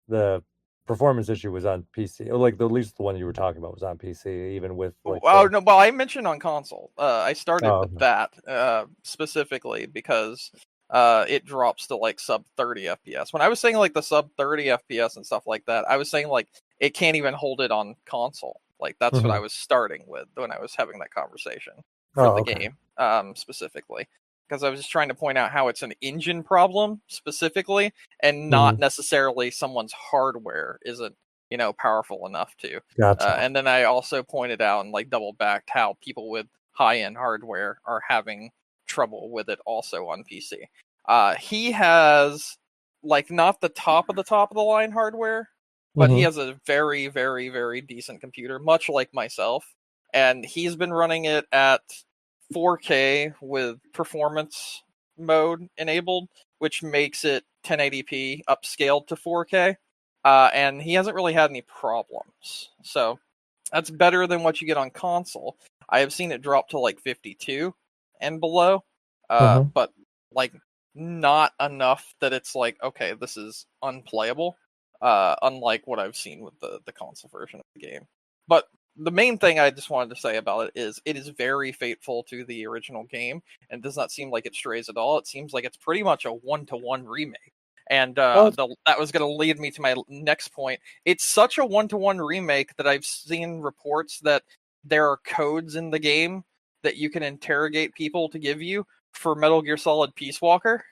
the performance issue was on PC, or like at least the one you were talking about was on PC, even with like. No, well, I mentioned on console. I started with that specifically because it drops to like sub 30 FPS. When I was saying like the sub 30 FPS and stuff like that, I was saying like it can't even hold it on console. Like that's what I was starting with when I was having that conversation for the game specifically. Because I was just trying to point out how it's an engine problem specifically, and not necessarily someone's hardware isn't, powerful enough to. Gotcha. And then I also pointed out and like double backed how people with high-end hardware are having trouble with it also on PC. He has like not the top of the line hardware, but he has a very, very, very decent computer, much like myself. And he's been running it at 4K with performance mode enabled, which makes it 1080p upscaled to 4K. And he hasn't really had any problems. So that's better than what you get on console. I have seen it drop to like 52 and below, but like not enough that it's like, okay, this is unplayable, unlike what I've seen with the console version of the game. But the main thing I just wanted to say about it is very faithful to the original game, and does not seem like it strays at all. It seems like it's pretty much a 1-to-1 remake. And that was going to lead me to my next point. It's such a 1-to-1 remake that I've seen reports that there are codes in the game that you can interrogate people to give you for Metal Gear Solid Peace Walker.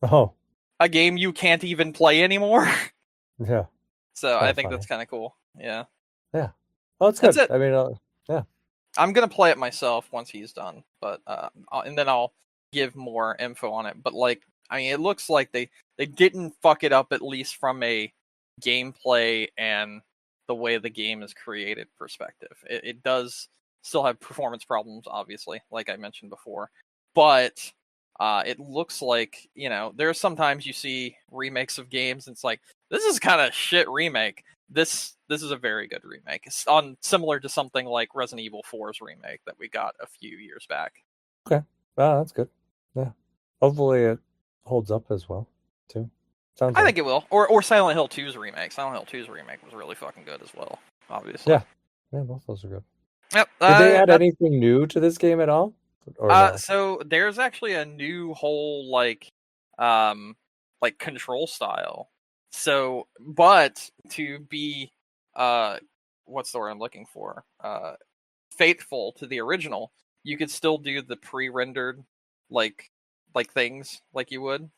Oh. A game you can't even play anymore. Yeah. So I think that's kind of cool. Yeah. Yeah. Well, that's good. That's it. I mean, yeah. I'm going to play it myself once he's done, but and then I'll give more info on it. But like, I mean, it looks like they didn't fuck it up, at least from a gameplay and the way the game is created perspective. It does still have performance problems, obviously, like I mentioned before, but it looks like, there's sometimes you see remakes of games and it's like, this is kind of shit remake. This is a very good remake. It's similar to something like Resident Evil 4's remake that we got a few years back. Okay. Wow, that's good. Yeah. Hopefully holds up as well, too. I think it will. Or Silent Hill 2's remake. Silent Hill 2's remake was really fucking good as well, obviously. Yeah, both those are good. Yep. Did they add anything new to this game at all? Or no? So there's actually a new whole like control style. So, but to be what's the word I'm looking for? Faithful to the original, you could still do the pre-rendered like things like you would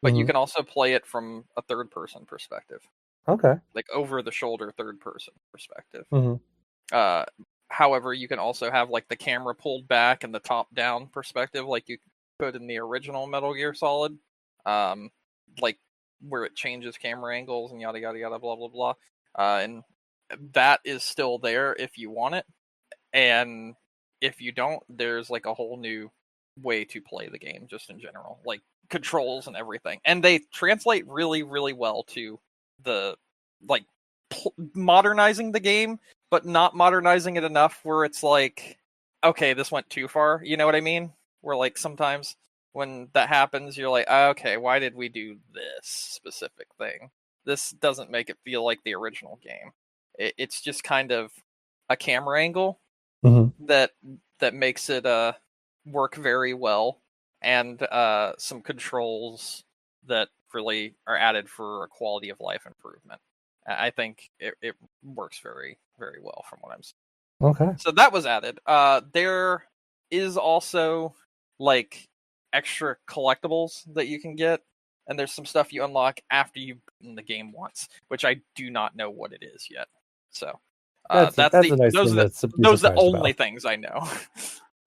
but you can also play it from a third-person perspective. Okay. Like over-the-shoulder third-person perspective. Mm-hmm. However, you can also have like the camera pulled back and the top-down perspective, like you could in the original Metal Gear Solid, like where it changes camera angles and yada yada yada blah blah blah, and that is still there if you want it, and if you don't, there's like a whole new way to play the game just in general, like controls and everything, and they translate really really well to the like modernizing the game, but not modernizing it enough where it's like, okay, this went too far, you know what I mean? Where like sometimes when that happens, you're like, okay, why did we do this specific thing? This doesn't make it feel like the original game. It's just kind of a camera angle that makes it work very well, and some controls that really are added for a quality of life improvement. I think it works very, very well from what I'm seeing. Okay. So that was added. There is also like extra collectibles that you can get, and there's some stuff you unlock after you've beaten the game once, which I do not know what it is yet. So that's a nice thing. Those are the only things I know.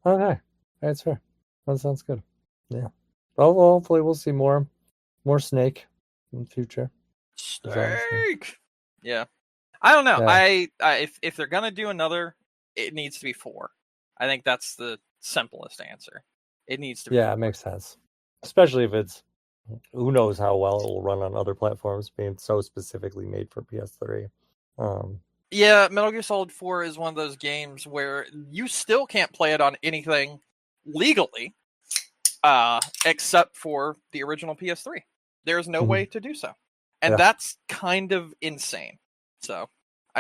Okay, that's fair. That sounds good. Yeah. Well, hopefully we'll see more Snake in the future. Snake. Yeah. I don't know. Yeah. If they're gonna do another, it needs to be 4. I think that's the simplest answer. It needs to be 4. It makes sense. Especially if it's, who knows how well it will run on other platforms, being so specifically made for PS3. Yeah, Metal Gear Solid 4 is one of those games where you still can't play it on anything legally, except for the original PS3. There's no way to do so. And that's kind of insane. So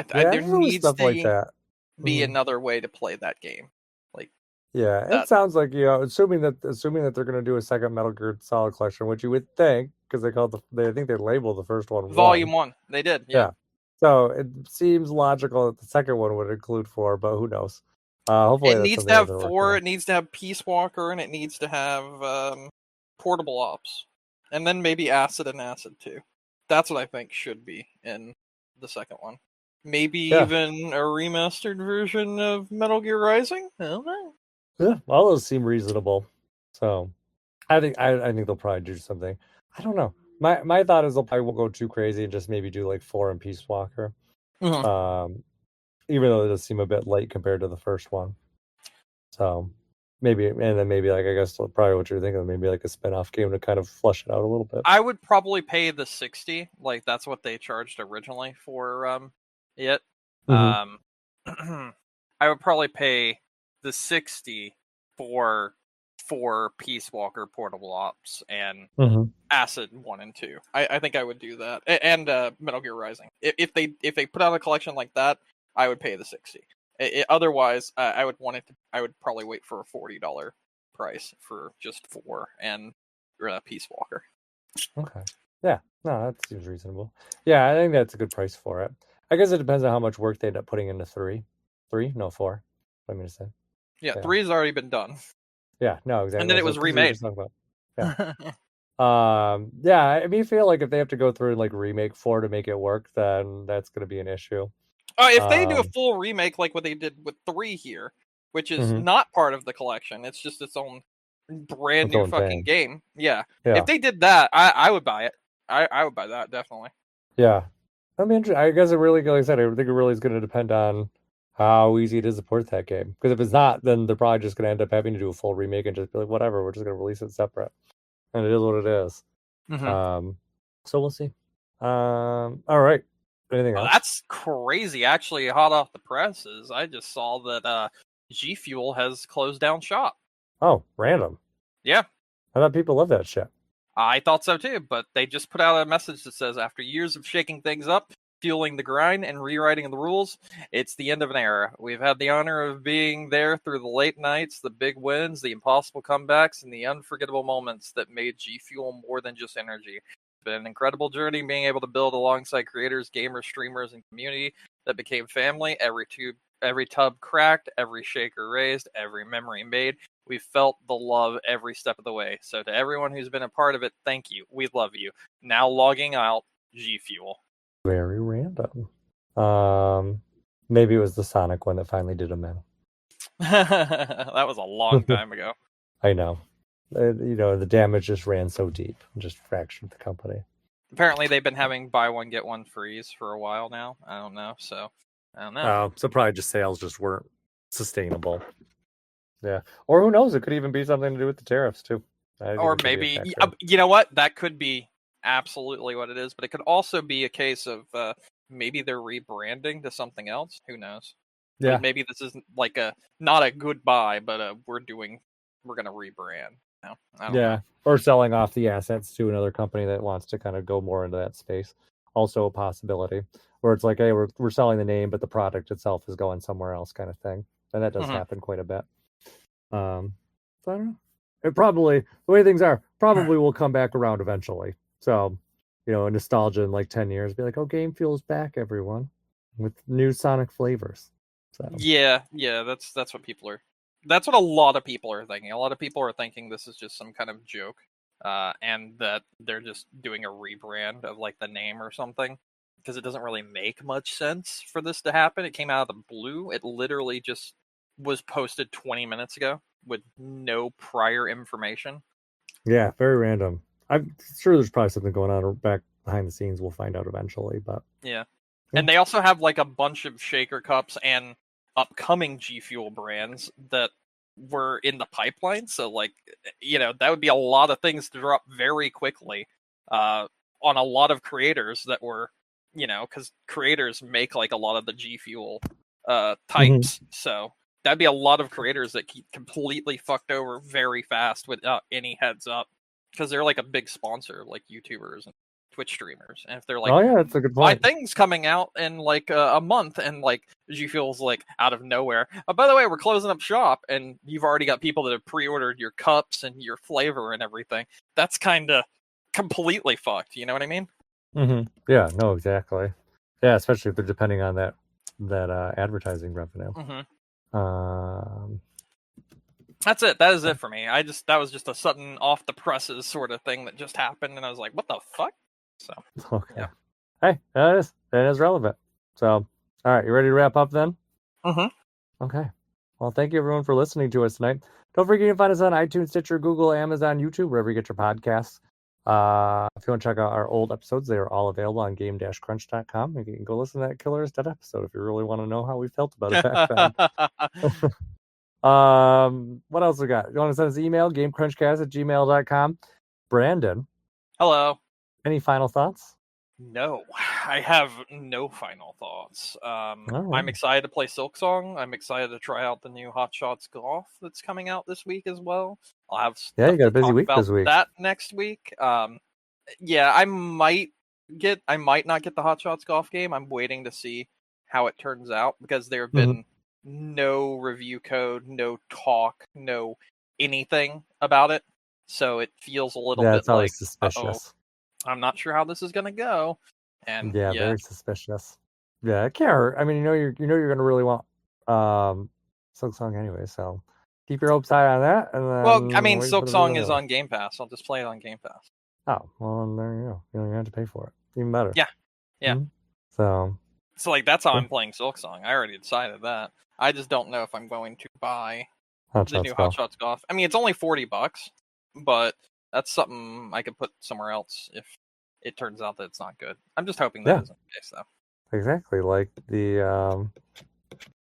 there needs to be another way to play that game. Like, it sounds like, assuming that they're going to do a second Metal Gear Solid collection, which you would think, because I think they labeled the first one Volume 1. They did, yeah. So it seems logical that the second one would include 4, but who knows? Hopefully, it needs to have 4. It needs to have Peace Walker, and it needs to have Portable Ops, and then maybe Acid and Acid 2. That's what I think should be in the second one. Maybe even a remastered version of Metal Gear Rising. I don't know. Yeah, all those seem reasonable. So I think they'll probably do something. I don't know. My thought is they'll probably won't go too crazy and just maybe do like 4 and Peace Walker. Even though it does seem a bit late compared to the first one. So maybe, and then maybe like, I guess probably what you're thinking, maybe like a spin-off game to kind of flush it out a little bit. I would probably pay the $60. Like that's what they charged originally for it. I would probably pay the $60 for Peace Walker, Portable Ops, and Acid 1 and 2. I think I would do that, and Metal Gear Rising. If they put out a collection like that, I would pay the $60. Otherwise, I would probably wait for a $40 price for just 4 and Peace Walker. Okay. Yeah. No, that seems reasonable. Yeah, I think that's a good price for it. I guess it depends on how much work they end up putting into 3. 3? No, 4. What am I going to say? Yeah, 3 has already been done. Yeah, no, exactly. And then it was remade. Yeah. I mean, I feel like if they have to go through and like remake 4 to make it work, then that's going to be an issue. If they do a full remake like what they did with 3 here, which is not part of the collection, it's just its own brand new fucking game. Yeah. If they did that, I would buy it. I would buy that, definitely. Yeah. I mean, I guess it really, like I said, I think it really is going to depend on how easy it is to port that game. Because if it's not, then they're probably just going to end up having to do a full remake and just be like, whatever, we're just going to release it separate. And it is what it is. So we'll see. All right. Anything else? That's crazy. Actually, hot off the presses, I just saw that G Fuel has closed down shop. Oh, random. Yeah. I thought people love that shit. I thought so too, but they just put out a message that says, after years of shaking things up, fueling the grind, and rewriting the rules, it's the end of an era. We've had the honor of being there through the late nights, the big wins, the impossible comebacks, and the unforgettable moments that made G Fuel more than just energy. It's been an incredible journey being able to build alongside creators, gamers, streamers, and community that became family. Every tub cracked, every shaker raised, every memory made. We felt the love every step of the way. So to everyone who's been a part of it, thank you. We love you. Now logging out, G Fuel. Very random. Maybe it was the Sonic one that finally did them in. That was a long time ago. I know. The damage just ran so deep, just fractured the company. Apparently, they've been having buy one get one frees for a while now. I don't know. So probably just sales just weren't sustainable. Yeah, or who knows? It could even be something to do with the tariffs too. Or maybe, you know what? That could be absolutely what it is. But it could also be a case of maybe they're rebranding to something else. Who knows? Yeah. Like maybe this isn't like not a goodbye, but we're going to rebrand. No, I don't know. Or selling off the assets to another company that wants to kind of go more into that space. Also a possibility. Where it's like, hey, we're selling the name, but the product itself is going somewhere else, kind of thing. And that does happen quite a bit. So I don't know. It probably, the way things are, probably will come back around eventually. So, nostalgia in like 10 years, be like, oh, Game Fuel's back, everyone, with new Sonic flavors. So yeah, that's what people are. That's what a lot of people are thinking. A lot of people are thinking this is just some kind of joke, and that they're just doing a rebrand of like the name or something, because it doesn't really make much sense for this to happen. It came out of the blue. It literally just was posted 20 minutes ago with no prior information. Yeah, very random. I'm sure there's probably something going on back behind the scenes. We'll find out eventually, but yeah. And they also have like a bunch of shaker cups and upcoming G Fuel brands that were in the pipeline. So like, that would be a lot of things to drop very quickly on a lot of creators that were, because creators make like a lot of the G Fuel types. So that'd be a lot of creators that get completely fucked over very fast without any heads up, because they're like a big sponsor, like YouTubers and Twitch streamers. And if they're like, oh yeah, that's a good point. My thing's coming out in like a month, and like G Fuel's like out of nowhere, oh, by the way, we're closing up shop, and you've already got people that have pre-ordered your cups and your flavor and everything. That's kind of completely fucked. You know what I mean? Yeah, no, exactly. Yeah, especially if they're depending on that advertising revenue. That's it. That is it for me. That was just a sudden off the presses sort of thing that just happened, and I was like, what the fuck? So okay. Yeah. Hey, that is relevant. So, all right, you ready to wrap up then? Okay. Well, thank you everyone for listening to us tonight. Don't forget you can find us on iTunes, Stitcher, Google, Amazon, YouTube, wherever you get your podcasts. If you want to check out our old episodes, they are all available on game-crunch.com. You can go listen to that Killer is Dead episode if you really want to know how we felt about it back then. What else we got? You want to send us an email, gamecrunchcast@gmail.com. Brandon. Hello. Any final thoughts? No, I have no final thoughts. I'm excited to play Silksong. I'm excited to try out the new Hot Shots Golf that's coming out this week as well. I'll have you got a busy week this week. That next week. I might not get the Hot Shots Golf game. I'm waiting to see how it turns out, because there have been no review code, no talk, no anything about it. So it feels a little bit like suspicious. I'm not sure how this is going to go. And very suspicious. Yeah, it can't hurt. I mean, you're going to really want Silksong anyway, so keep your hopes high on that. And then, well, I mean, Silksong is on Game Pass. I'll just play it on Game Pass. Oh, well, there you go. You don't have to pay for it. Even better. Yeah. So like that's how I'm playing Silksong. I already decided that. I just don't know if I'm going to buy the new Hot Shots Golf. I mean, it's only $40, but that's something I could put somewhere else if it turns out that it's not good. I'm just hoping that isn't the case, though. Exactly, like the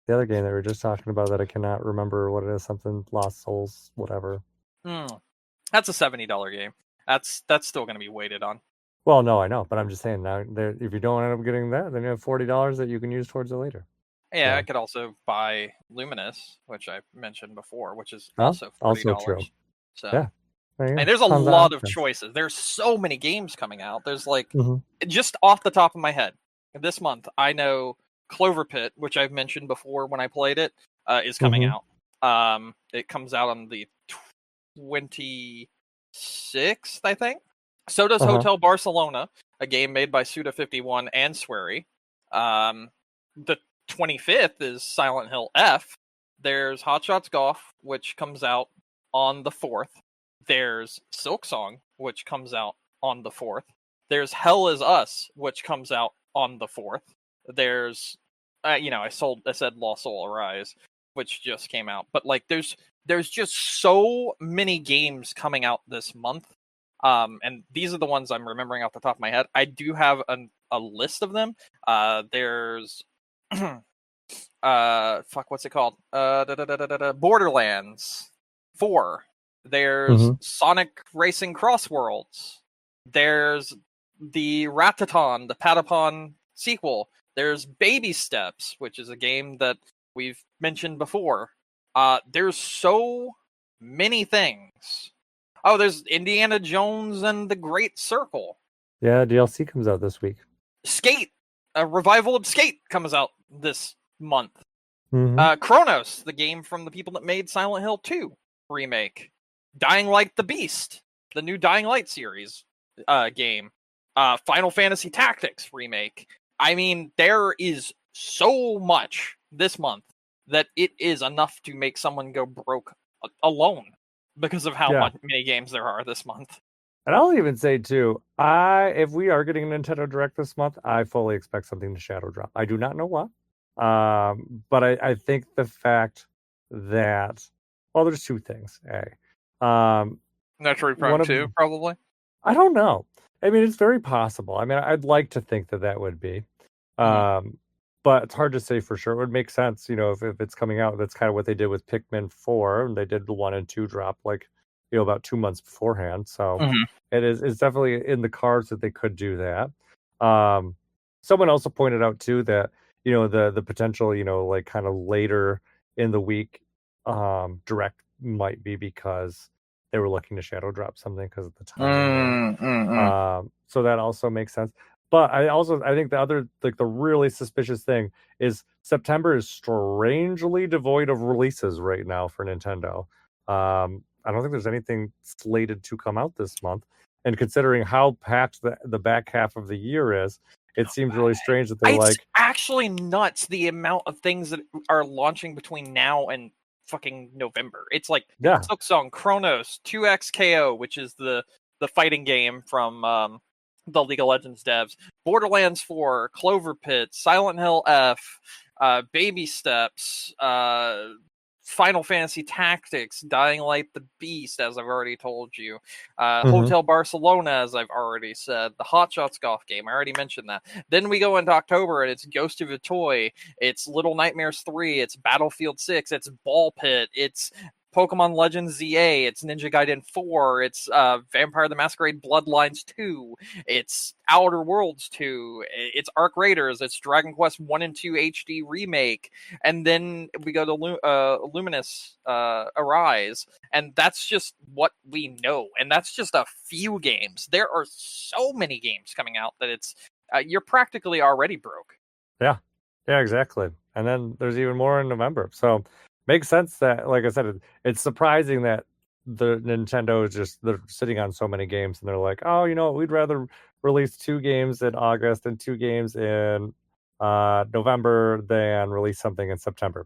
other game that we were just talking about that I cannot remember what it is. Something Lost Souls, whatever. That's a $70 game. That's still going to be weighted on. Well, no, I know, but I'm just saying now. If you don't end up getting that, then you have $40 that you can use towards it later. Yeah, I could also buy Lumines, which I mentioned before, which is also $40. Also true. So And there's a lot of choices. There's so many games coming out. There's like, just off the top of my head, this month, I know Clover Pit, which I've mentioned before when I played it, is coming out. It comes out on the 26th, I think. So does Hotel Barcelona, a game made by Suda51 and Swery. The 25th is Silent Hill F. There's Hot Shots Golf, which comes out on the 4th. There's Silksong, which comes out on the 4th. There's Hell Is Us, which comes out on the 4th. There's, I said Lost Soul Arise, which just came out. But like, there's just so many games coming out this month. And these are the ones I'm remembering off the top of my head. I do have a list of them. There's, what's it called? Borderlands 4. There's Sonic Racing Crossworlds. There's the Rataton, the Patapon sequel. There's Baby Steps, which is a game that we've mentioned before. There's so many things. Oh, there's Indiana Jones and the Great Circle. Yeah, DLC comes out this week. Skate, a revival of Skate comes out this month. Chronos, the game from the people that made Silent Hill 2 remake. Dying Light the Beast, the new Dying Light series game. Final Fantasy Tactics remake. I mean, there is so much this month that it is enough to make someone go broke alone because of how many games there are this month. And I'll even say, too, if we are getting a Nintendo Direct this month, I fully expect something to shadow drop. I do not know what. But I think the fact that, well, there's two things. Metroid Prime 2, probably? I don't know. I mean, it's very possible. I mean, I'd like to think that would be. But it's hard to say for sure. It would make sense, if it's coming out. That's kind of what they did with Pikmin 4. And they did the 1 and 2 drop, about 2 months beforehand. So it's definitely in the cards that they could do that. Someone also pointed out, too, that, the potential, kind of later in the week Direct might be because they were looking to shadow drop something because of the time. So that also makes sense. But I think the other, the really suspicious thing is September is strangely devoid of releases right now for Nintendo. I don't think there's anything slated to come out this month. And considering how packed the back half of the year is, it seems really strange that they're it's actually nuts the amount of things that are launching between now and fucking November. It's like Silksong, Chronos, 2XKO, which is the fighting game from the League of Legends devs, Borderlands 4, Clover Pit, Silent Hill F, Baby Steps, Final Fantasy Tactics, Dying Light the Beast, as I've already told you, Hotel Barcelona, as I've already said, the Hot Shots Golf game, I already mentioned that. Then we go into October, and it's Ghost of a Toy, it's Little Nightmares 3, it's Battlefield 6, it's Ball Pit, it's Pokemon Legends ZA, it's Ninja Gaiden 4, it's Vampire the Masquerade Bloodlines 2, it's Outer Worlds 2, it's Arc Raiders, it's Dragon Quest 1 and 2 HD Remake, and then we go to Lumines Arise, and that's just what we know, and that's just a few games. There are so many games coming out that it's you're practically already broke. Yeah, exactly. And then there's even more in November, so makes sense that, like I said, it's surprising that the Nintendo is they're sitting on so many games and they're like, oh, we'd rather release 2 games in August and 2 games in November than release something in September.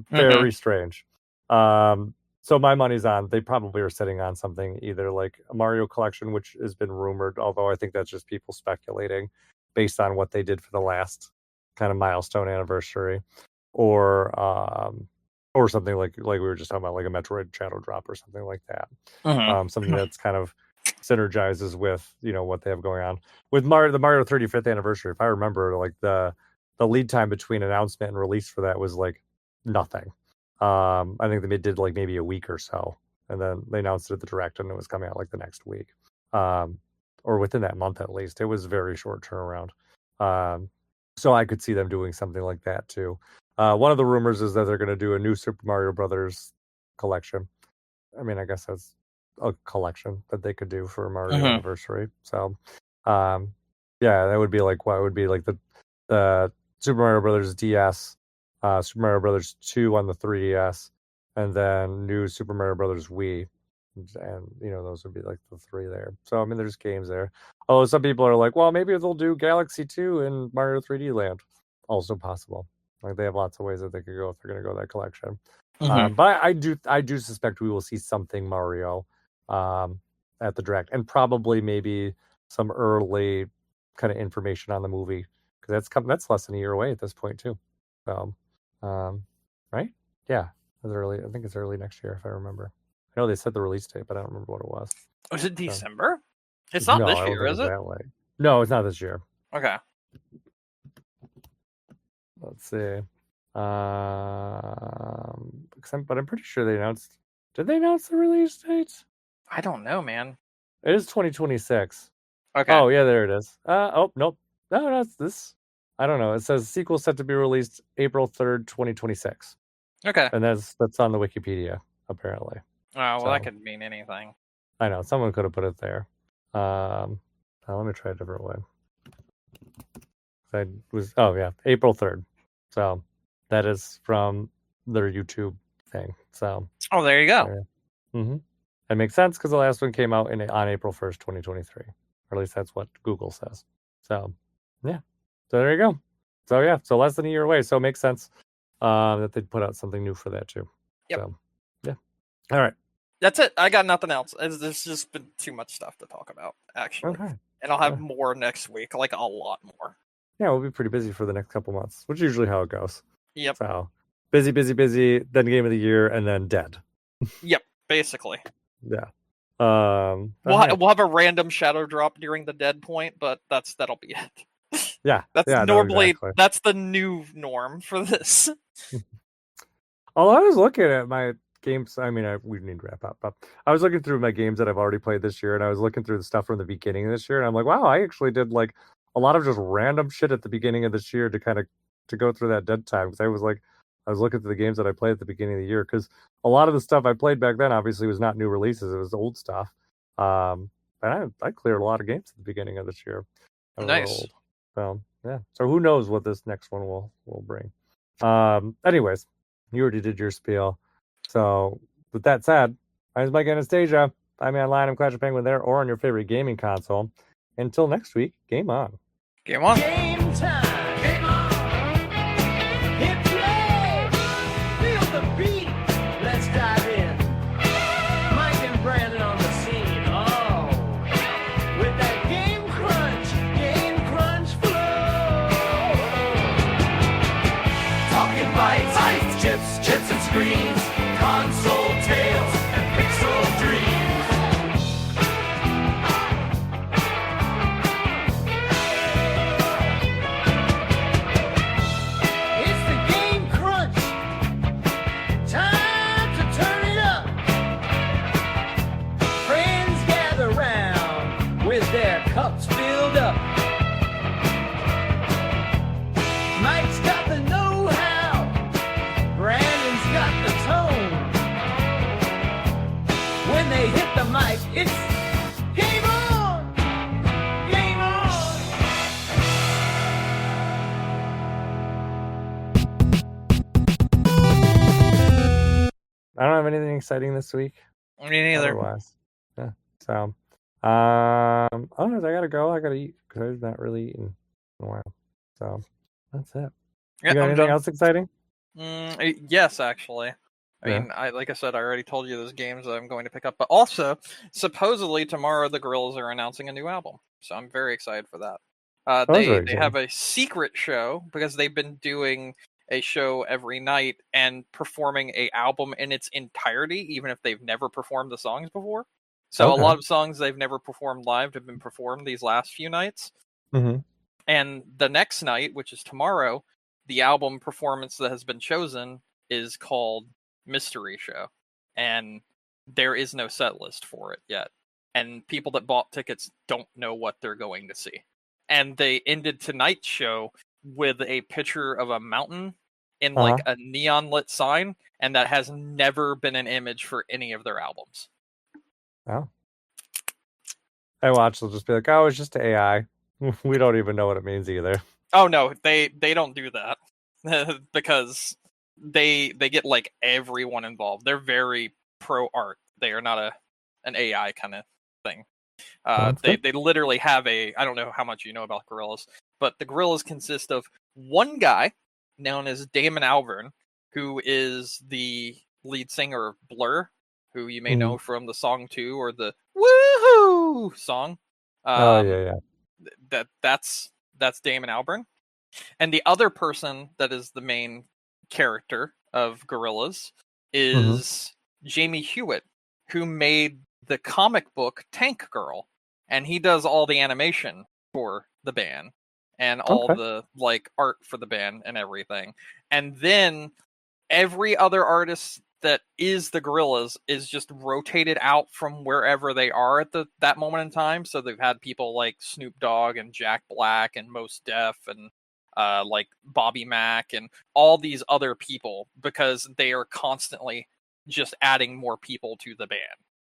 Very strange. So my money's on they probably are sitting on something, either like a Mario collection, which has been rumored, although I think that's just people speculating based on what they did for the last kind of milestone anniversary, or something like we were just talking about, like a Metroid Shadow Drop or something like that. Something that's kind of synergizes with what they have going on with the Mario 35th anniversary. If I remember, like the lead time between announcement and release for that was like nothing. I think they did like maybe a week or so, and then they announced it at the Direct, and it was coming out like the next week, or within that month at least. It was a very short turnaround. So I could see them doing something like that too. One of the rumors is that they're going to do a new Super Mario Brothers collection. I mean, I guess that's a collection that they could do for Mario Anniversary. So, yeah, that would be like what would be like the Super Mario Brothers DS, Super Mario Brothers 2 on the 3DS, and then new Super Mario Brothers Wii. And those would be like the 3 there. So I mean, there's games there. Oh, some people are like, well, maybe they'll do Galaxy 2 in Mario 3D Land. Also possible. Like they have lots of ways that they could go if they're going to go that collection. But I do suspect we will see something Mario at the Direct, and probably maybe some early kind of information on the movie, because that's less than a year away at this point too. So, right? Yeah, it's early. I think it's early next year if I remember. I know they said the release date, but I don't remember what it was. Was it December? It's not this year, is it? That way. No, it's not this year. Okay. Let's see. But I'm pretty sure they announced. Did they announce the release date? I don't know, man. It is 2026. Okay. Oh yeah, there it is. Oh nope. No, it's this. I don't know. It says sequel set to be released April 3rd, 2026. Okay. And that's on the Wikipedia apparently. Oh well, that could mean anything. I know someone could have put it there. Let me try a different way. April 3rd. So that is from their YouTube thing. So there you go. That makes sense because the last one came out on April 1st, 2023. Or at least that's what Google says. So yeah. So there you go. So yeah, so less than a year away. So it makes sense that they'd put out something new for that too. Yep. So yeah. All right. That's it. I got nothing else. There's just been too much stuff to talk about, actually. Okay. And I'll have more next week, like a lot more. Yeah, we'll be pretty busy for the next couple months, which is usually how it goes. Yep. So busy, then game of the year, and then dead. Yep, basically. Yeah. We'll have a random shadow drop during the dead point, but that'll be it. Yeah. That's normally that's the new norm for this. Although I was looking at my games, I mean, we need to wrap up, but I was looking through my games that I've already played this year, and I was looking through the stuff from the beginning of this year, and I'm like, wow, I actually did like a lot of just random shit at the beginning of this year to go through that dead time, because I was looking through the games that I played at the beginning of the year, because a lot of the stuff I played back then obviously was not new releases, it was old stuff. And I cleared a lot of games at the beginning of this year. Nice. So yeah. So who knows what this next one will bring. Anyways, you already did your spiel. So with that said, my name is Mike Anastasia. I'm online. I'm Clash of Penguin there, or on your favorite gaming console. Until next week, game on. Game on. Game time. Game on. Hit play. Feel the beat. Let's dive in. Mike and Brandon on the scene. Oh, with that game crunch flow. Talking bites, chips and screens, console tales and pixel dreams. Cups filled up. Mike's got the know-how. Brandon's got the tone. When they hit the mic, it's game on! Game on! I don't have anything exciting this week. Me neither. Otherwise. Yeah. So I gotta go. I gotta eat because I've not really eaten in a while. So that's it. Yeah, you got anything else exciting? Yes, actually. I mean, like I said, I already told you those games that I'm going to pick up. But also, supposedly tomorrow the Gorillaz are announcing a new album, so I'm very excited for that. They have a secret show because they've been doing a show every night and performing a album in its entirety, even if they've never performed the songs before. So a lot of songs they've never performed live have been performed these last few nights. Mm-hmm. And the next night, which is tomorrow, the album performance that has been chosen is called Mystery Show. And there is no set list for it yet. And people that bought tickets don't know what they're going to see. And they ended tonight's show with a picture of a mountain in like a neon lit sign. And that has never been an image for any of their albums. Oh. I watch, they'll just be like, oh, it's just AI. We don't even know what it means either. Oh no, they don't do that because they get like everyone involved. They're very pro art. They are not an AI kind of thing. They literally have I don't know how much you know about gorillas, but the gorillas consist of one guy known as Damon Albarn, who is the lead singer of Blur, who you may know from the song 2 or the Woohoo song. Yeah. That's Damon Albarn. And the other person that is the main character of Gorillaz is Jamie Hewitt, who made the comic book Tank Girl, and he does all the animation for the band and all the like art for the band and everything. And then every other artist that is the Gorillaz is just rotated out from wherever they are at that moment in time. So they've had people like Snoop Dogg and Jack Black and Mos Def and like Bobby Mack and all these other people, because they are constantly just adding more people to the band.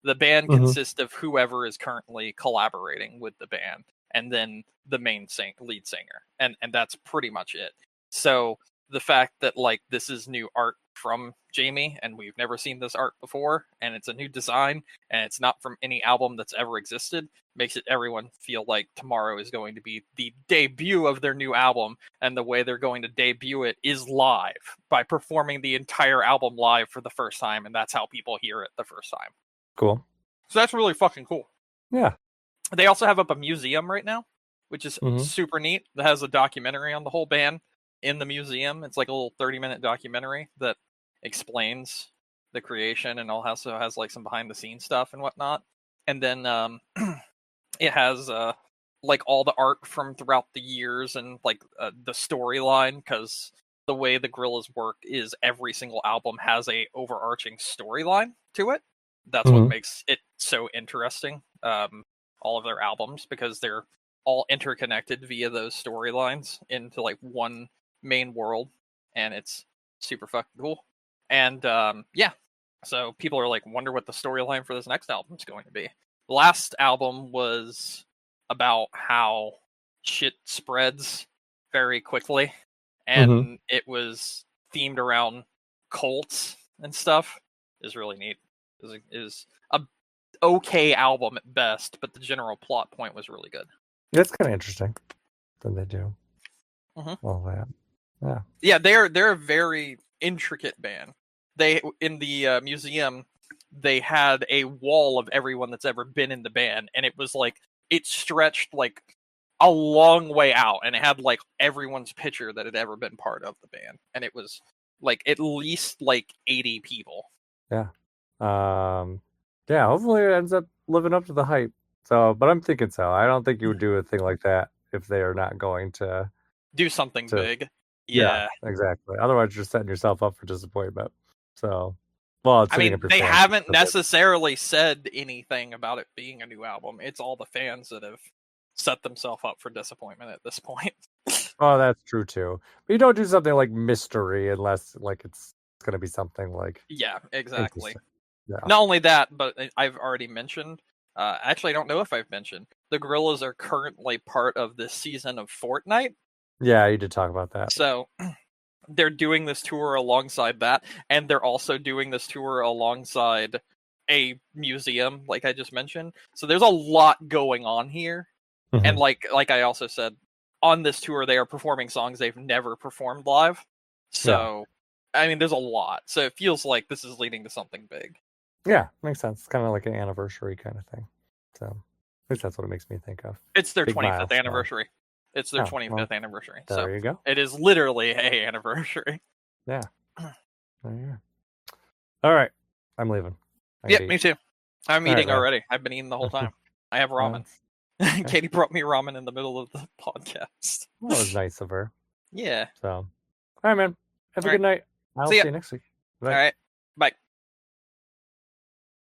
The band consists of whoever is currently collaborating with the band, and then the main lead singer, and that's pretty much it. So the fact that like this is new art from Jamie, and we've never seen this art before, and it's a new design, and it's not from any album that's ever existed, makes it everyone feel like tomorrow is going to be the debut of their new album, and the way they're going to debut it is live by performing the entire album live for the first time, and that's how people hear it the first time. Cool. So that's really fucking cool. Yeah. They also have up a museum right now, which is super neat. That has a documentary on the whole band in the museum. It's like a little 30-minute documentary that explains the creation, and also has like some behind the scenes stuff and whatnot. And then it has like all the art from throughout the years, and like the storyline, because the way the Gorillaz work is every single album has a overarching storyline to it. That's what makes it so interesting. All of their albums, because they're all interconnected via those storylines into like one main world, and it's super fucking cool. And yeah, so people are like, wonder what the storyline for this next album is going to be. The last album was about how shit spreads very quickly, and it was themed around cults and stuff. Is really neat. Is a okay album at best, but the general plot point was really good. That's kind of interesting. Then they do all that. Yeah, they're a very intricate band. They in the museum, they had a wall of everyone that's ever been in the band, and it was like it stretched like a long way out, and it had like everyone's picture that had ever been part of the band, and it was like at least like 80 people. Yeah. Yeah, hopefully it ends up living up to the hype. So, but I'm thinking so. I don't think you would do a thing like that if they are not going to do something big. Yeah, exactly. Otherwise, you're setting yourself up for disappointment. So, well, I mean, they haven't necessarily said anything about it being a new album. It's all the fans that have set themselves up for disappointment at this point. Oh, that's true too. But you don't do something like mystery unless like it's going to be something like exactly. Yeah. Not only that, but I've already mentioned. Actually, I don't know if I've mentioned the Gorillaz are currently part of this season of Fortnite. Yeah, you did talk about that. So they're doing this tour alongside that, and they're also doing this tour alongside a museum, like I just mentioned. So there's a lot going on here, and like I also said, on this tour they are performing songs they've never performed live. So I mean, there's a lot. So it feels like this is leading to something big. Yeah, makes sense. It's kind of like an anniversary kind of thing. So at least that's what it makes me think of. It's their 25th anniversary. It's their 25th anniversary. There you go. It is literally a anniversary. Yeah. All right. I'm leaving. Me too. I'm eating already. I've been eating the whole time. I have ramen. Okay. Katie brought me ramen in the middle of the podcast. That was nice of her. Yeah. So, all right, man. Have a good night. I'll see you next week. Bye. All right.